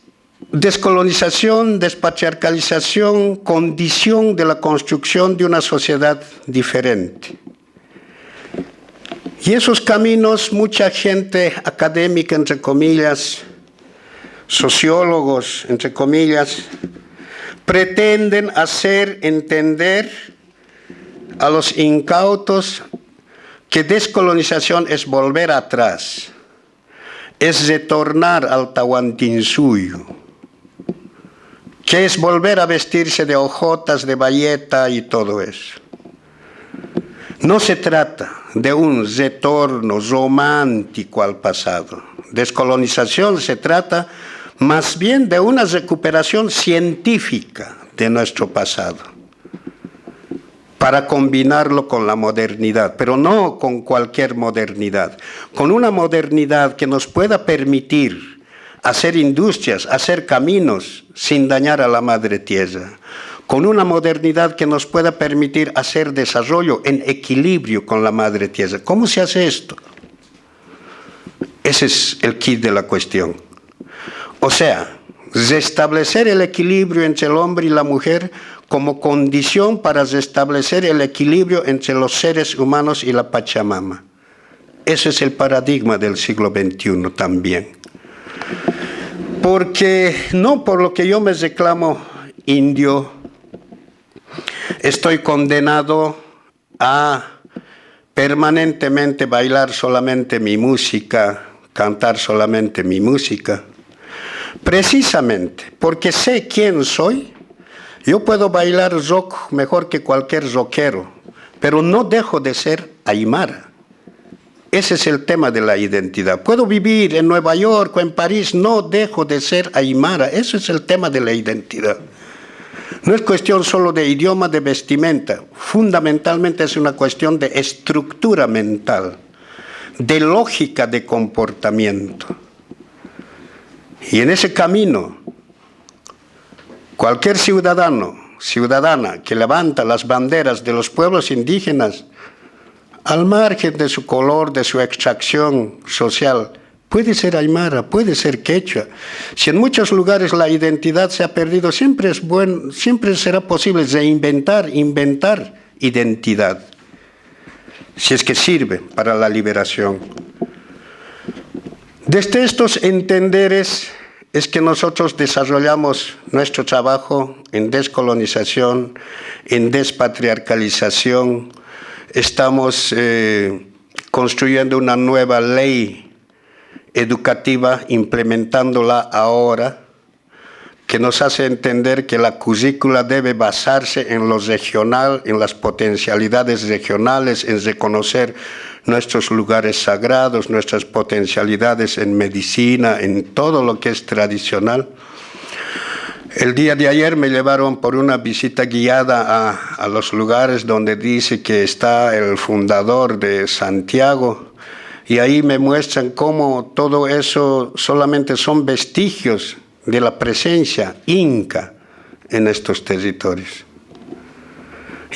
descolonización, despatriarcalización, condición de la construcción de una sociedad diferente. Y esos caminos, mucha gente académica, entre comillas, sociólogos, entre comillas, pretenden hacer entender a los incautos que descolonización es volver atrás, es retornar al Tahuantinsuyo, que es volver a vestirse de hojotas, de bayeta y todo eso. No se trata de un retorno romántico al pasado. Descolonización se trata más bien de una recuperación científica de nuestro pasado, para combinarlo con la modernidad, pero no con cualquier modernidad, con una modernidad que nos pueda permitir hacer industrias, hacer caminos sin dañar a la madre tierra, con una modernidad que nos pueda permitir hacer desarrollo en equilibrio con la madre tierra. ¿Cómo se hace esto? Ese es el kit de la cuestión. O sea, restablecer el equilibrio entre el hombre y la mujer como condición para restablecer el equilibrio entre los seres humanos y la Pachamama. Ese es el paradigma del siglo XXI también. Porque no por lo que yo me reclamo indio, estoy condenado a permanentemente bailar solamente mi música, cantar solamente mi música. Precisamente porque sé quién soy, yo puedo bailar rock mejor que cualquier rockero, pero no dejo de ser aymara. Ese es el tema de la identidad. Puedo vivir en Nueva York o en París, no dejo de ser aymara. Ese es el tema de la identidad. No es cuestión solo de idioma, de vestimenta. Fundamentalmente es una cuestión de estructura mental, de lógica de comportamiento. Y en ese camino, cualquier ciudadano, ciudadana que levanta las banderas de los pueblos indígenas, al margen de su color, de su extracción social, puede ser aymara, puede ser quechua. Si en muchos lugares la identidad se ha perdido, siempre será posible reinventar, inventar identidad, si es que sirve para la liberación. Desde estos entenderes es que nosotros desarrollamos nuestro trabajo en descolonización, en despatriarcalización. Estamos construyendo una nueva ley educativa, implementándola ahora, que nos hace entender que la currícula debe basarse en lo regional, en las potencialidades regionales, en reconocer nuestros lugares sagrados, nuestras potencialidades en medicina, en todo lo que es tradicional. El día de ayer me llevaron por una visita guiada a los lugares donde dice que está el fundador de Santiago, y ahí me muestran cómo todo eso solamente son vestigios de la presencia inca en estos territorios.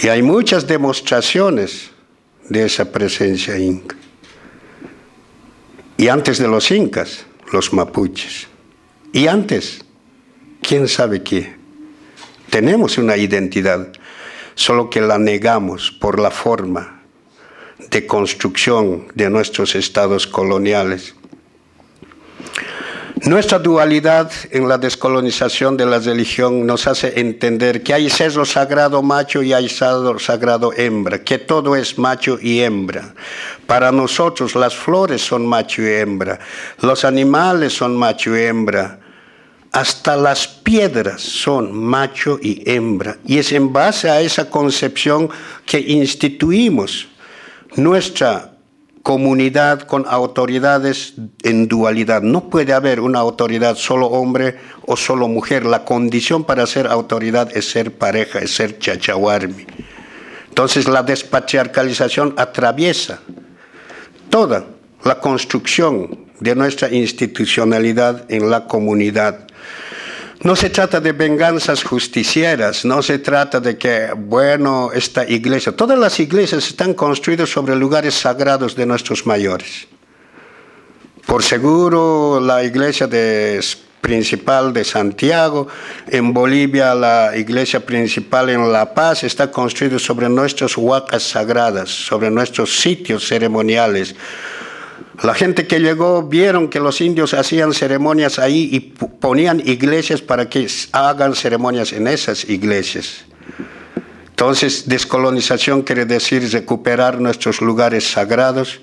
Y hay muchas demostraciones de esa presencia inca. Y antes de los incas, los mapuches. Y antes, quién sabe qué. Tenemos una identidad, solo que la negamos por la forma de construcción de nuestros estados coloniales. Nuestra dualidad en la descolonización de la religión nos hace entender que hay cerro sagrado macho y hay cerro sagrado hembra, que todo es macho y hembra. Para nosotros las flores son macho y hembra, los animales son macho y hembra, hasta las piedras son macho y hembra. Y es en base a esa concepción que instituimos nuestra comunidad con autoridades en dualidad. No puede haber una autoridad solo hombre o solo mujer. La condición para ser autoridad es ser pareja, es ser chachahuarmi. Entonces la despatriarcalización atraviesa toda la construcción de nuestra institucionalidad en la comunidad. No se trata de venganzas justicieras, no se trata de que, bueno, esta iglesia, todas las iglesias están construidas sobre lugares sagrados de nuestros mayores. Por seguro, la iglesia principal de Santiago, en Bolivia, la iglesia principal en La Paz está construida sobre nuestras huacas sagradas, sobre nuestros sitios ceremoniales. La gente que llegó vieron que los indios hacían ceremonias ahí y ponían iglesias para que hagan ceremonias en esas iglesias. Entonces, descolonización quiere decir recuperar nuestros lugares sagrados,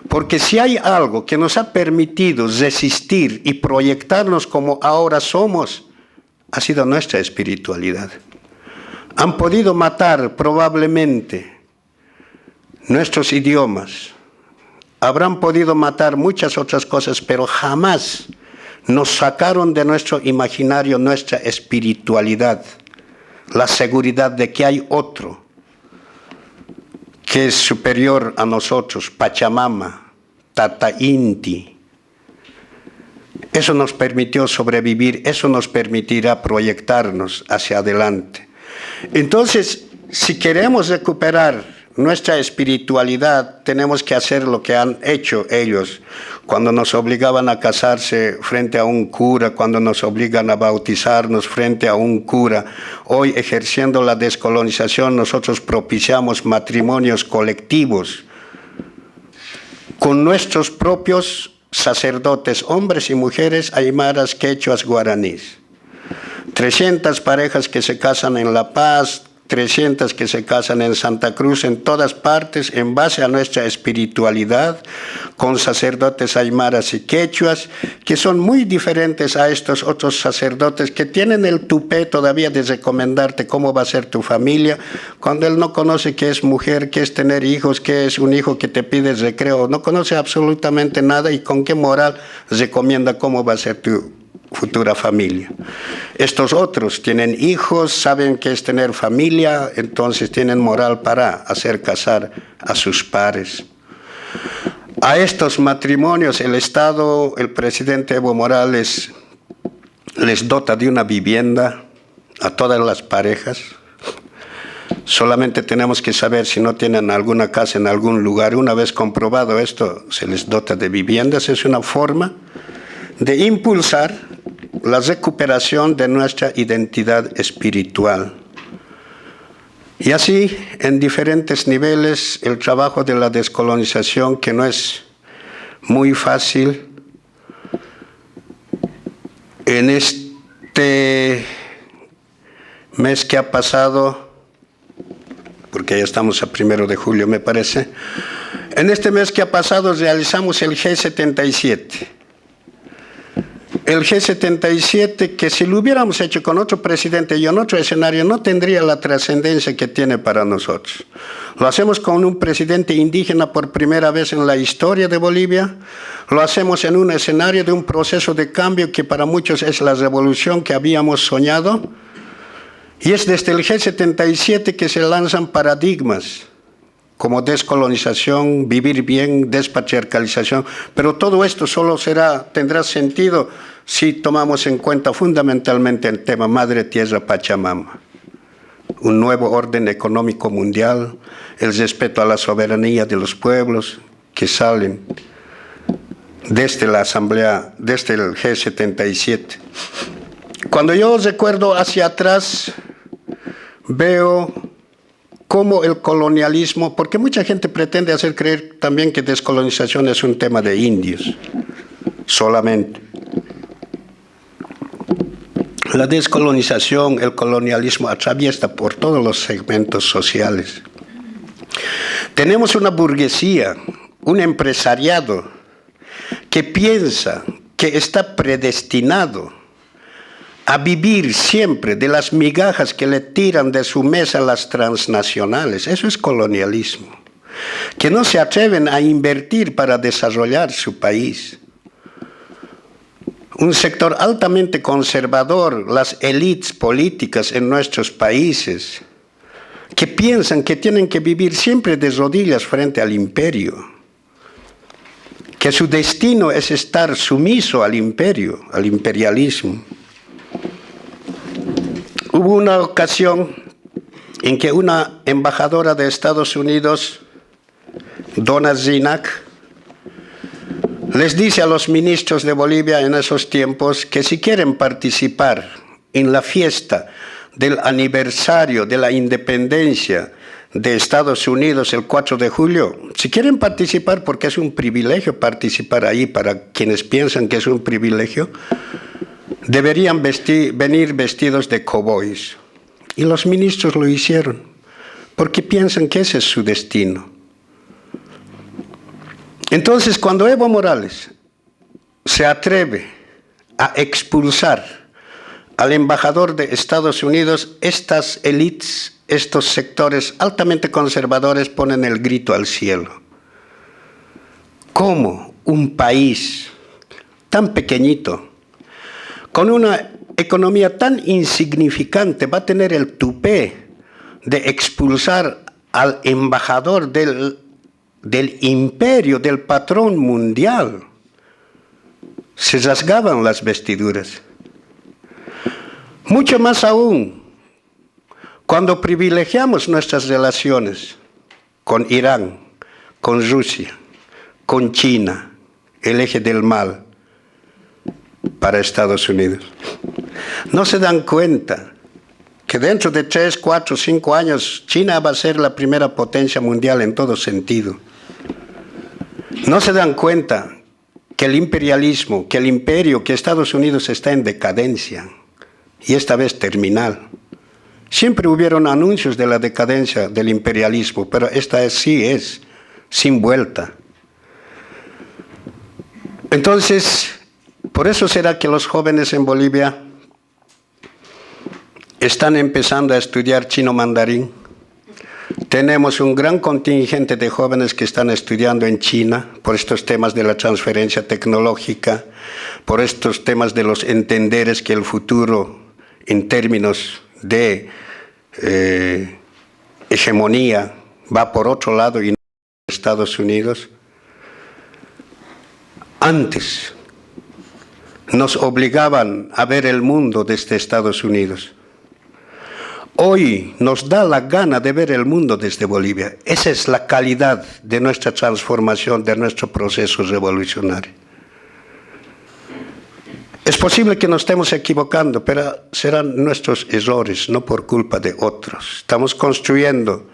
porque si hay algo que nos ha permitido resistir y proyectarnos como ahora somos, ha sido nuestra espiritualidad. Han podido matar probablemente nuestros idiomas, habrán podido matar muchas otras cosas, pero jamás nos sacaron de nuestro imaginario nuestra espiritualidad, la seguridad de que hay otro que es superior a nosotros, Pachamama, Tata Inti. Eso nos permitió sobrevivir, eso nos permitirá proyectarnos hacia adelante. Entonces, si queremos recuperar nuestra espiritualidad, tenemos que hacer lo que han hecho ellos cuando nos obligaban a casarse frente a un cura, cuando nos obligan a bautizarnos frente a un cura. Hoy, ejerciendo la descolonización, nosotros propiciamos matrimonios colectivos con nuestros propios sacerdotes, hombres y mujeres, aymaras, quechuas, guaraníes. 300 parejas que se casan en La Paz, 300 que se casan en Santa Cruz, en todas partes, en base a nuestra espiritualidad, con sacerdotes aymaras y quechuas, que son muy diferentes a estos otros sacerdotes que tienen el tupé todavía de recomendarte cómo va a ser tu familia, cuando él no conoce qué es mujer, qué es tener hijos, qué es un hijo que te pide recreo, no conoce absolutamente nada y con qué moral recomienda cómo va a ser tu futura familia. Estos otros tienen hijos, saben qué es tener familia, entonces tienen moral para hacer casar a sus pares. A estos matrimonios el Estado, el presidente Evo Morales, les dota de una vivienda a todas las parejas. Solamente tenemos que saber si no tienen alguna casa en algún lugar. Una vez comprobado esto, se les dota de viviendas. Es una forma de impulsar la recuperación de nuestra identidad espiritual. Y así, en diferentes niveles, el trabajo de la descolonización, que no es muy fácil, en este mes que ha pasado, porque ya estamos a 1 de julio, me parece, en este mes que ha pasado realizamos el G77. El G77, que si lo hubiéramos hecho con otro presidente y en otro escenario, no tendría la trascendencia que tiene para nosotros. Lo hacemos con un presidente indígena por primera vez en la historia de Bolivia. Lo hacemos en un escenario de un proceso de cambio que para muchos es la revolución que habíamos soñado. Y es desde el G77 que se lanzan paradigmas como descolonización, vivir bien, despatriarcalización, pero todo esto solo tendrá sentido si tomamos en cuenta fundamentalmente el tema Madre Tierra Pachamama. Un nuevo orden económico mundial, el respeto a la soberanía de los pueblos que salen desde la Asamblea, desde el G77. Cuando yo recuerdo hacia atrás, veo cómo el colonialismo, porque mucha gente pretende hacer creer también que descolonización es un tema de indios, solamente. La descolonización, el colonialismo atraviesa por todos los segmentos sociales. Tenemos una burguesía, un empresariado que piensa que está predestinado a vivir siempre de las migajas que le tiran de su mesa las transnacionales. Eso es colonialismo. Que no se atreven a invertir para desarrollar su país. Un sector altamente conservador, las élites políticas en nuestros países, que piensan que tienen que vivir siempre de rodillas frente al imperio, que su destino es estar sumiso al imperio, al imperialismo. Hubo una ocasión en que una embajadora de Estados Unidos, Donna Zinac, les dice a los ministros de Bolivia en esos tiempos que si quieren participar en la fiesta del aniversario de la independencia de Estados Unidos el 4 de julio, si quieren participar, porque es un privilegio participar ahí para quienes piensan que es un privilegio, deberían venir vestidos de cowboys. Y los ministros lo hicieron, porque piensan que ese es su destino. Entonces, cuando Evo Morales se atreve a expulsar al embajador de Estados Unidos, estas élites, estos sectores altamente conservadores ponen el grito al cielo. ¿Cómo un país tan pequeñito, con una economía tan insignificante, va a tener el tupé de expulsar al embajador del imperio, del patrón mundial? Se rasgaban las vestiduras. Mucho más aún, cuando privilegiamos nuestras relaciones con Irán, con Rusia, con China, el eje del mal para Estados Unidos. No se dan cuenta que dentro de 3, 4, 5 años China va a ser la primera potencia mundial en todo sentido. No se dan cuenta que el imperialismo, que el imperio, que Estados Unidos está en decadencia, y esta vez terminal. Siempre hubieron anuncios de la decadencia del imperialismo, pero esta vez sí es, sin vuelta. Entonces, por eso será que los jóvenes en Bolivia están empezando a estudiar chino mandarín. Tenemos un gran contingente de jóvenes que están estudiando en China por estos temas de la transferencia tecnológica, por estos temas de los entenderes que el futuro en términos de hegemonía va por otro lado y no por Estados Unidos. Antes nos obligaban a ver el mundo desde Estados Unidos. Hoy nos da la gana de ver el mundo desde Bolivia. Esa es la calidad de nuestra transformación, de nuestro proceso revolucionario. Es posible que nos estemos equivocando, pero serán nuestros errores, no por culpa de otros. Estamos construyendo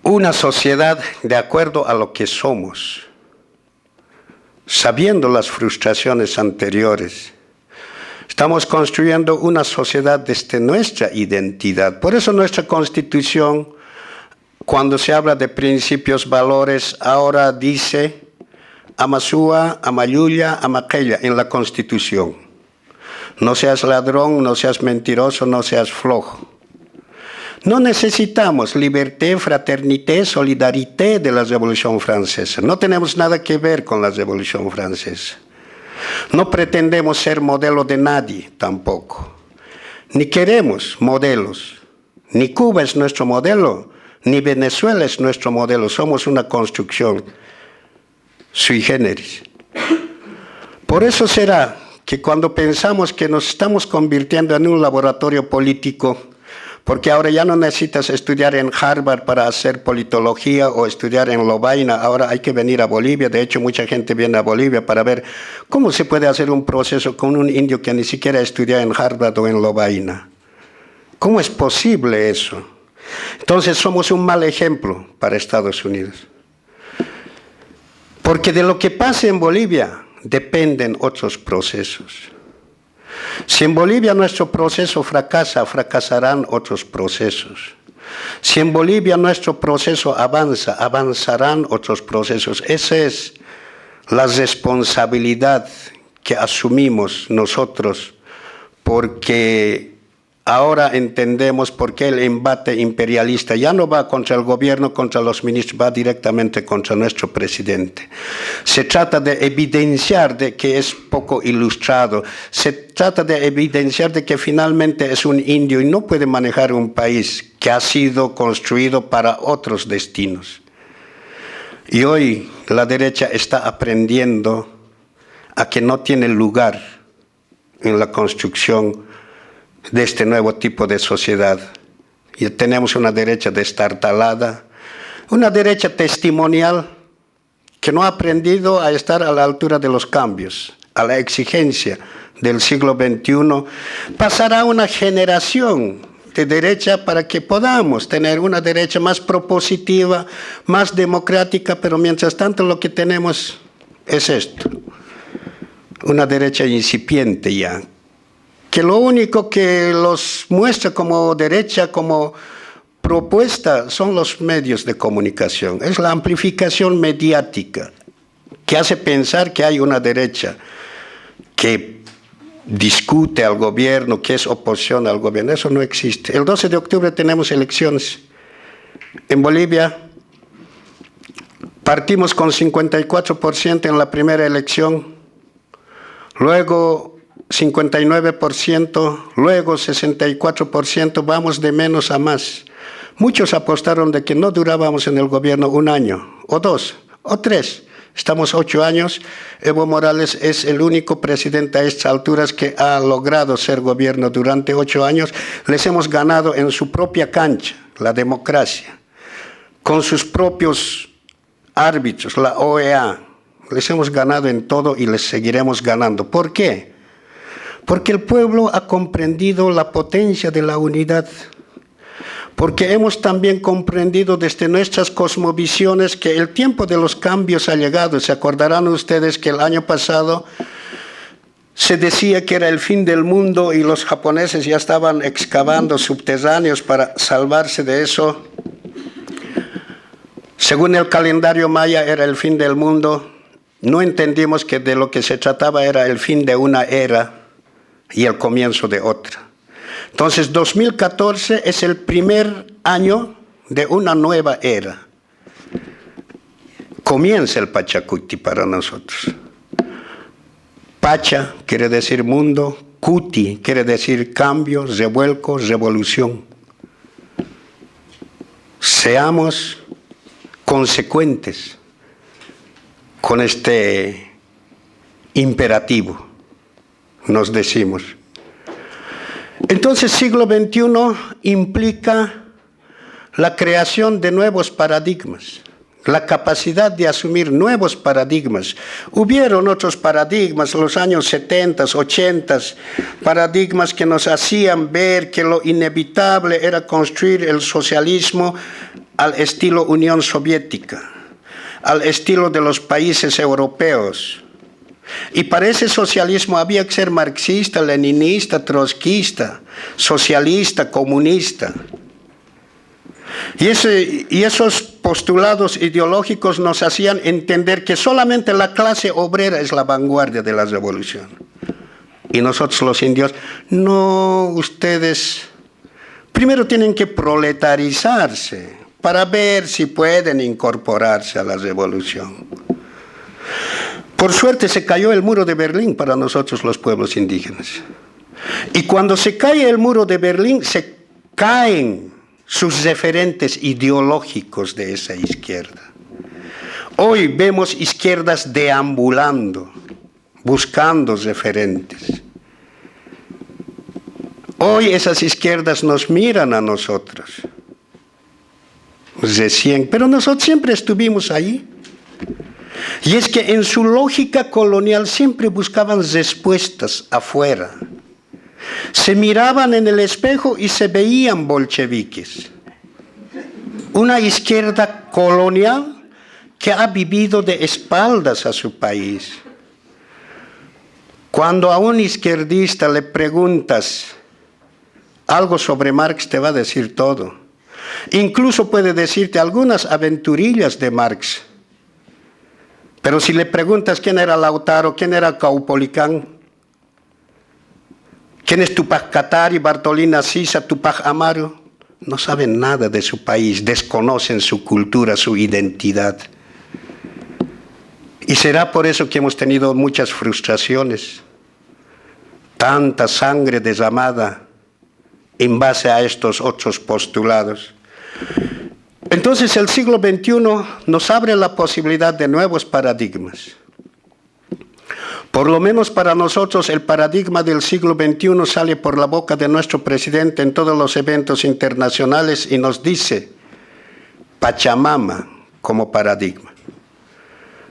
una sociedad de acuerdo a lo que somos, sabiendo las frustraciones anteriores. Estamos construyendo una sociedad desde nuestra identidad. Por eso nuestra Constitución, cuando se habla de principios, valores, ahora dice Amasúa, Amayuya, Amaquella en la Constitución. No seas ladrón, no seas mentiroso, no seas flojo. No necesitamos liberté, fraternité, solidarité de la Revolución Francesa. No tenemos nada que ver con la Revolución Francesa. No pretendemos ser modelo de nadie tampoco. Ni queremos modelos. Ni Cuba es nuestro modelo, ni Venezuela es nuestro modelo. Somos una construcción sui generis. Por eso será que cuando pensamos que nos estamos convirtiendo en un laboratorio político, porque ahora ya no necesitas estudiar en Harvard para hacer politología o estudiar en Lovaina, ahora hay que venir a Bolivia. De hecho, mucha gente viene a Bolivia para ver cómo se puede hacer un proceso con un indio que ni siquiera estudia en Harvard o en Lovaina. ¿Cómo es posible eso? Entonces somos un mal ejemplo para Estados Unidos. Porque de lo que pase en Bolivia dependen otros procesos. Si en Bolivia nuestro proceso fracasa, fracasarán otros procesos. Si en Bolivia nuestro proceso avanza, avanzarán otros procesos. Esa es la responsabilidad que asumimos nosotros, porque ahora entendemos por qué el embate imperialista ya no va contra el gobierno, contra los ministros, va directamente contra nuestro presidente. Se trata de evidenciar de que es poco ilustrado, se trata de evidenciar de que finalmente es un indio y no puede manejar un país que ha sido construido para otros destinos. Y hoy la derecha está aprendiendo a que no tiene lugar en la construcción de este nuevo tipo de sociedad. Y tenemos una derecha destartalada, una derecha testimonial que no ha aprendido a estar a la altura de los cambios, a la exigencia del siglo XXI. Pasará una generación de derecha para que podamos tener una derecha más propositiva, más democrática, pero mientras tanto lo que tenemos es esto, una derecha incipiente ya, que lo único que los muestra como derecha, como propuesta, son los medios de comunicación. Es la amplificación mediática que hace pensar que hay una derecha que discute al gobierno, que es oposición al gobierno. Eso no existe. El 12 de octubre tenemos elecciones. En Bolivia partimos con 54% en la primera elección, luego 59%, luego 64%, vamos de menos a más. Muchos apostaron de que no durábamos en el gobierno 1 año, o 2, o 3. Estamos 8 años. Evo Morales es el único presidente a estas alturas que ha logrado ser gobierno durante 8 años. Les hemos ganado en su propia cancha, la democracia, con sus propios árbitros, la OEA. Les hemos ganado en todo y les seguiremos ganando. ¿Por qué? Porque el pueblo ha comprendido la potencia de la unidad. Porque hemos también comprendido desde nuestras cosmovisiones que el tiempo de los cambios ha llegado. Se acordarán ustedes que el año pasado se decía que era el fin del mundo y los japoneses ya estaban excavando subterráneos para salvarse de eso. Según el calendario maya era el fin del mundo. No entendimos que de lo que se trataba era el fin de una era y el comienzo de otra. Entonces, 2014 es el primer año de una nueva era. Comienza el Pachacuti para nosotros. Pacha quiere decir mundo, Cuti quiere decir cambio, revuelco, revolución. Seamos consecuentes con este imperativo, nos decimos. Entonces, siglo XXI implica la creación de nuevos paradigmas, la capacidad de asumir nuevos paradigmas. Hubieron otros paradigmas, los años 70, 80, paradigmas que nos hacían ver que lo inevitable era construir el socialismo al estilo Unión Soviética, al estilo de los países europeos. Y para ese socialismo había que ser marxista, leninista, trotskista, socialista, comunista. Y esos postulados ideológicos nos hacían entender que solamente la clase obrera es la vanguardia de la revolución. Y nosotros los indios, no, ustedes primero tienen que proletarizarse para ver si pueden incorporarse a la revolución. Por suerte se cayó el muro de Berlín para nosotros los pueblos indígenas. Y cuando se cae el muro de Berlín, se caen sus referentes ideológicos de esa izquierda. Hoy vemos izquierdas deambulando, buscando referentes. Hoy esas izquierdas nos miran a nosotros. Recién, pero nosotros siempre estuvimos ahí. Y es que en su lógica colonial siempre buscaban respuestas afuera. Se miraban en el espejo y se veían bolcheviques. Una izquierda colonial que ha vivido de espaldas a su país. Cuando a un izquierdista le preguntas algo sobre Marx, te va a decir todo. Incluso puede decirte algunas aventurillas de Marx. Pero si le preguntas quién era Lautaro, quién era Caupolicán, quién es Tupac Katari, Bartolina Sisa, Tupac Amaru, no saben nada de su país, desconocen su cultura, su identidad. Y será por eso que hemos tenido muchas frustraciones, tanta sangre derramada en base a estos otros postulados. Entonces el siglo XXI nos abre la posibilidad de nuevos paradigmas. Por lo menos para nosotros el paradigma del siglo XXI sale por la boca de nuestro presidente en todos los eventos internacionales y nos dice Pachamama como paradigma.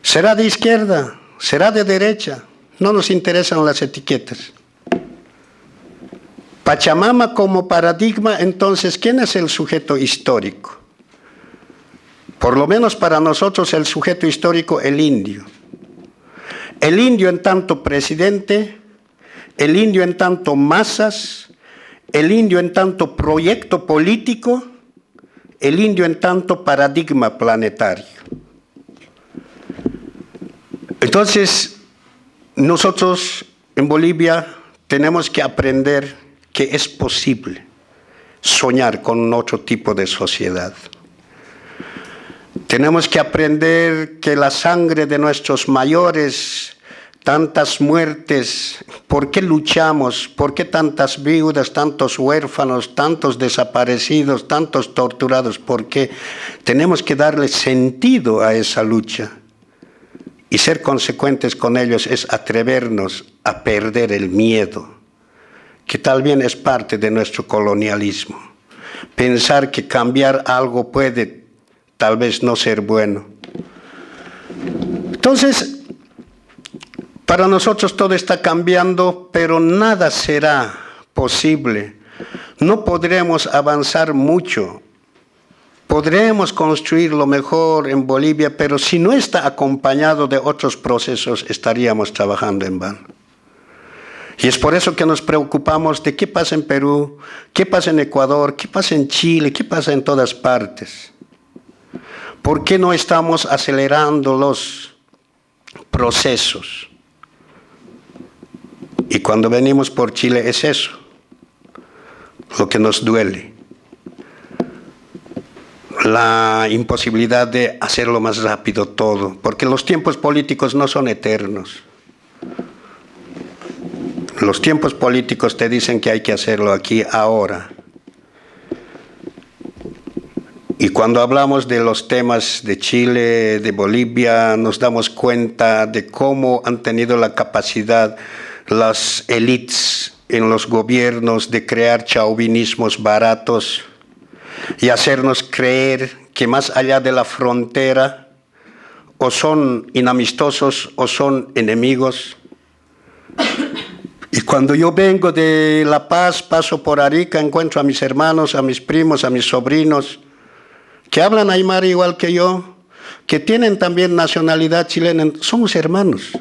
¿Será de izquierda? ¿Será de derecha? No nos interesan las etiquetas. Pachamama como paradigma, entonces, ¿quién es el sujeto histórico? Por lo menos para nosotros el sujeto histórico, el indio. El indio en tanto presidente, el indio en tanto masas, el indio en tanto proyecto político, el indio en tanto paradigma planetario. Entonces, nosotros en Bolivia tenemos que aprender que es posible soñar con otro tipo de sociedad. Tenemos que aprender que la sangre de nuestros mayores, tantas muertes, ¿por qué luchamos? ¿Por qué tantas viudas, tantos huérfanos, tantos desaparecidos, tantos torturados? Porque tenemos que darle sentido a esa lucha. Y ser consecuentes con ellos es atrevernos a perder el miedo, que también es parte de nuestro colonialismo. Pensar que cambiar algo puede tal vez no ser bueno. Entonces, para nosotros todo está cambiando, pero nada será posible. No podremos avanzar mucho. Podremos construir lo mejor en Bolivia, pero si no está acompañado de otros procesos, estaríamos trabajando en vano. Y es por eso que nos preocupamos de qué pasa en Perú, qué pasa en Ecuador, qué pasa en Chile, qué pasa en todas partes. ¿Por qué no estamos acelerando los procesos? Y cuando venimos por Chile es eso lo que nos duele. La imposibilidad de hacerlo más rápido todo, porque los tiempos políticos no son eternos. Los tiempos políticos te dicen que hay que hacerlo aquí, ahora. Y cuando hablamos de los temas de Chile, de Bolivia, nos damos cuenta de cómo han tenido la capacidad las élites en los gobiernos de crear chauvinismos baratos y hacernos creer que más allá de la frontera o son inamistosos o son enemigos. Y cuando yo vengo de La Paz, paso por Arica, encuentro a mis hermanos, a mis primos, a mis sobrinos, que hablan aymara igual que yo, que tienen también nacionalidad chilena. Somos hermanos.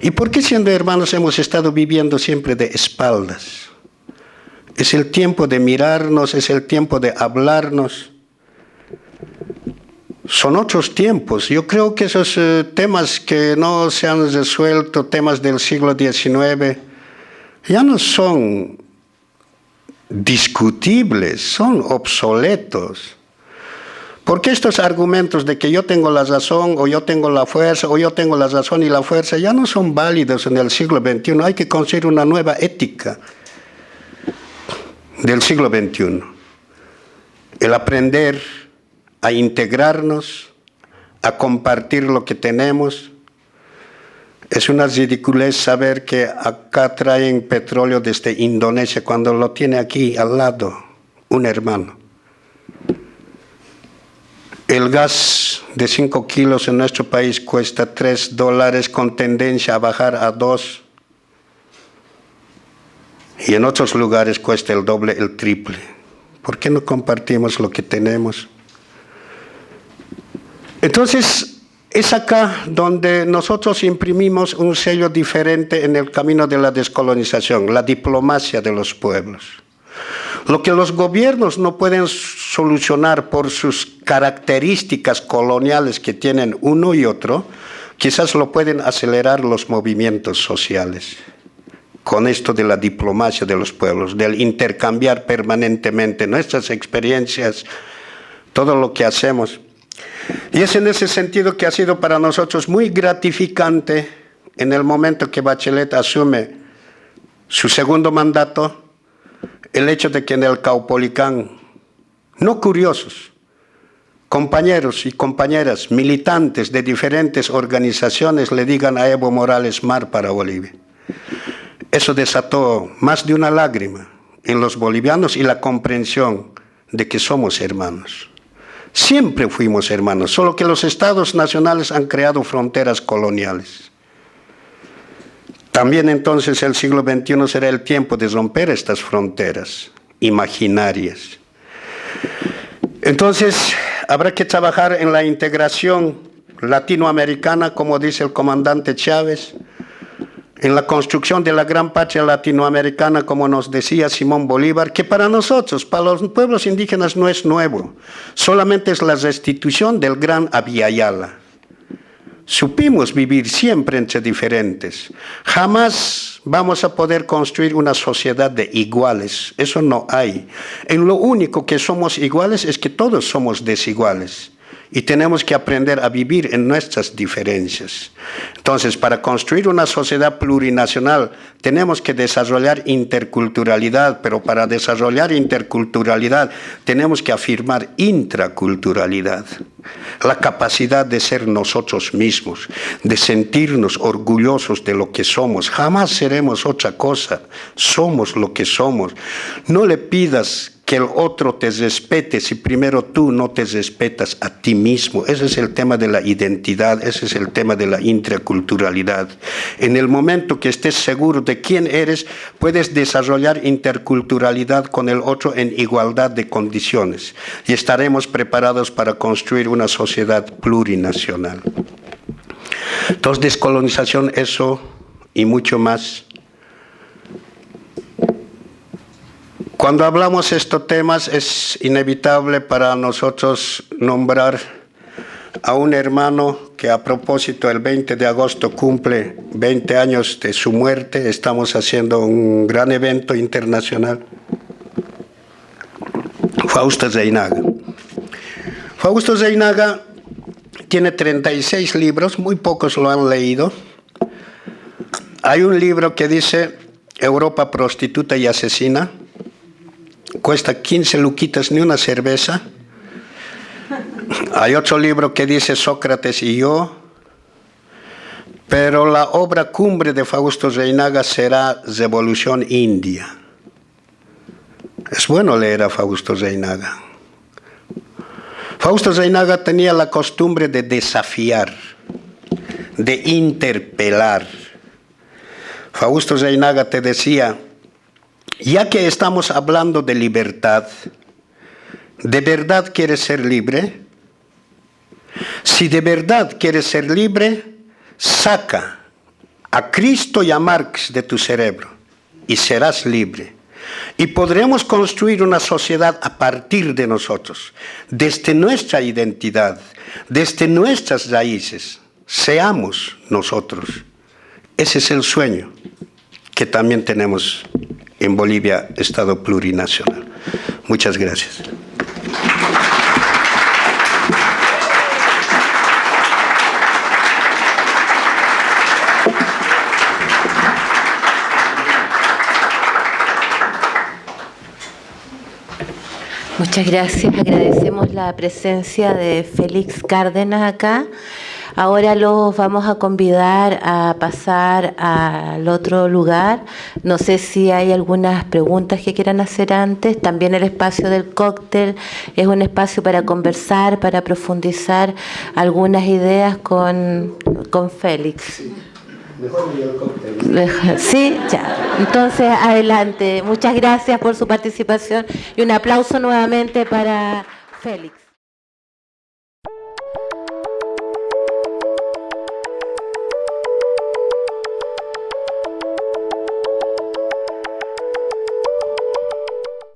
¿Y por qué siendo hermanos hemos estado viviendo siempre de espaldas? Es el tiempo de mirarnos, es el tiempo de hablarnos. Son otros tiempos. Yo creo que esos temas que no se han resuelto, temas del siglo XIX, ya no son discutibles, son obsoletos. Porque estos argumentos de que yo tengo la razón, o yo tengo la fuerza, o yo tengo la razón y la fuerza, ya no son válidos en el siglo XXI. Hay que construir una nueva ética del siglo XXI. El aprender a integrarnos, a compartir lo que tenemos. Es una ridiculez saber que acá traen petróleo desde Indonesia cuando lo tiene aquí al lado un hermano. El gas de 5 kilos en nuestro país cuesta $3 con tendencia a bajar a 2. Y en otros lugares cuesta el doble, el triple. ¿Por qué no compartimos lo que tenemos? Entonces, es acá donde nosotros imprimimos un sello diferente en el camino de la descolonización, la diplomacia de los pueblos. Lo que los gobiernos no pueden solucionar por sus características coloniales que tienen uno y otro, quizás lo pueden acelerar los movimientos sociales. Con esto de la diplomacia de los pueblos, del intercambiar permanentemente nuestras experiencias, todo lo que hacemos. Y es en ese sentido que ha sido para nosotros muy gratificante en el momento que Bachelet asume su segundo mandato, el hecho de que en el Caupolicán, no curiosos, compañeros y compañeras, militantes de diferentes organizaciones le digan a Evo Morales mar para Bolivia. Eso desató más de una lágrima en los bolivianos y la comprensión de que somos hermanos. Siempre fuimos hermanos, solo que los estados nacionales han creado fronteras coloniales. También entonces el siglo XXI será el tiempo de romper estas fronteras imaginarias. Entonces habrá que trabajar en la integración latinoamericana, como dice el comandante Chávez, en la construcción de la gran patria latinoamericana, como nos decía Simón Bolívar, que para nosotros, para los pueblos indígenas, no es nuevo, solamente es la restitución del gran Abya Yala. supimos vivir siempre entre diferentes. Jamás vamos a poder construir una sociedad de iguales. Eso no hay. En lo único que somos iguales es que todos somos desiguales. Y tenemos que aprender a vivir en nuestras diferencias. Entonces, para construir una sociedad plurinacional, tenemos que desarrollar interculturalidad, pero para desarrollar interculturalidad, tenemos que afirmar intraculturalidad. La capacidad de ser nosotros mismos, de sentirnos orgullosos de lo que somos. Jamás seremos otra cosa. Somos lo que somos. No le pidas que el otro te respete si primero tú no te respetas a ti mismo. Ese es el tema de la identidad, ese es el tema de la intraculturalidad. En el momento que estés seguro de quién eres, puedes desarrollar interculturalidad con el otro en igualdad de condiciones y estaremos preparados para construir una sociedad plurinacional. Entonces, descolonización, eso y mucho más. Cuando hablamos de estos temas es inevitable para nosotros nombrar a un hermano que a propósito el 20 de agosto cumple 20 años de su muerte. Estamos haciendo un gran evento internacional. Fausto Reynaga. Fausto Reynaga tiene 36 libros, muy pocos lo han leído. Hay un libro que dice Europa prostituta y asesina. Cuesta 15 luquitas ni una cerveza. Hay otro libro que dice Sócrates y yo. Pero la obra cumbre de Fausto Reynaga será Revolución India. Es bueno leer a Fausto Reynaga. Fausto Reynaga tenía la costumbre de desafiar, de interpelar. Fausto Reynaga te decía: ya que estamos hablando de libertad, ¿de verdad quieres ser libre? Si de verdad quieres ser libre, saca a Cristo y a Marx de tu cerebro y serás libre. Y podremos construir una sociedad a partir de nosotros, desde nuestra identidad, desde nuestras raíces. Seamos nosotros. Ese es el sueño que también tenemos en Bolivia, Estado plurinacional. Muchas gracias. Muchas gracias. Agradecemos la presencia de Félix Cárdenas acá. Ahora los vamos a convidar a pasar al otro lugar. No sé si hay algunas preguntas que quieran hacer antes. También el espacio del cóctel es un espacio para conversar, para profundizar algunas ideas con Félix. Sí, ya. Entonces, adelante. Muchas gracias por su participación y un aplauso nuevamente para Félix.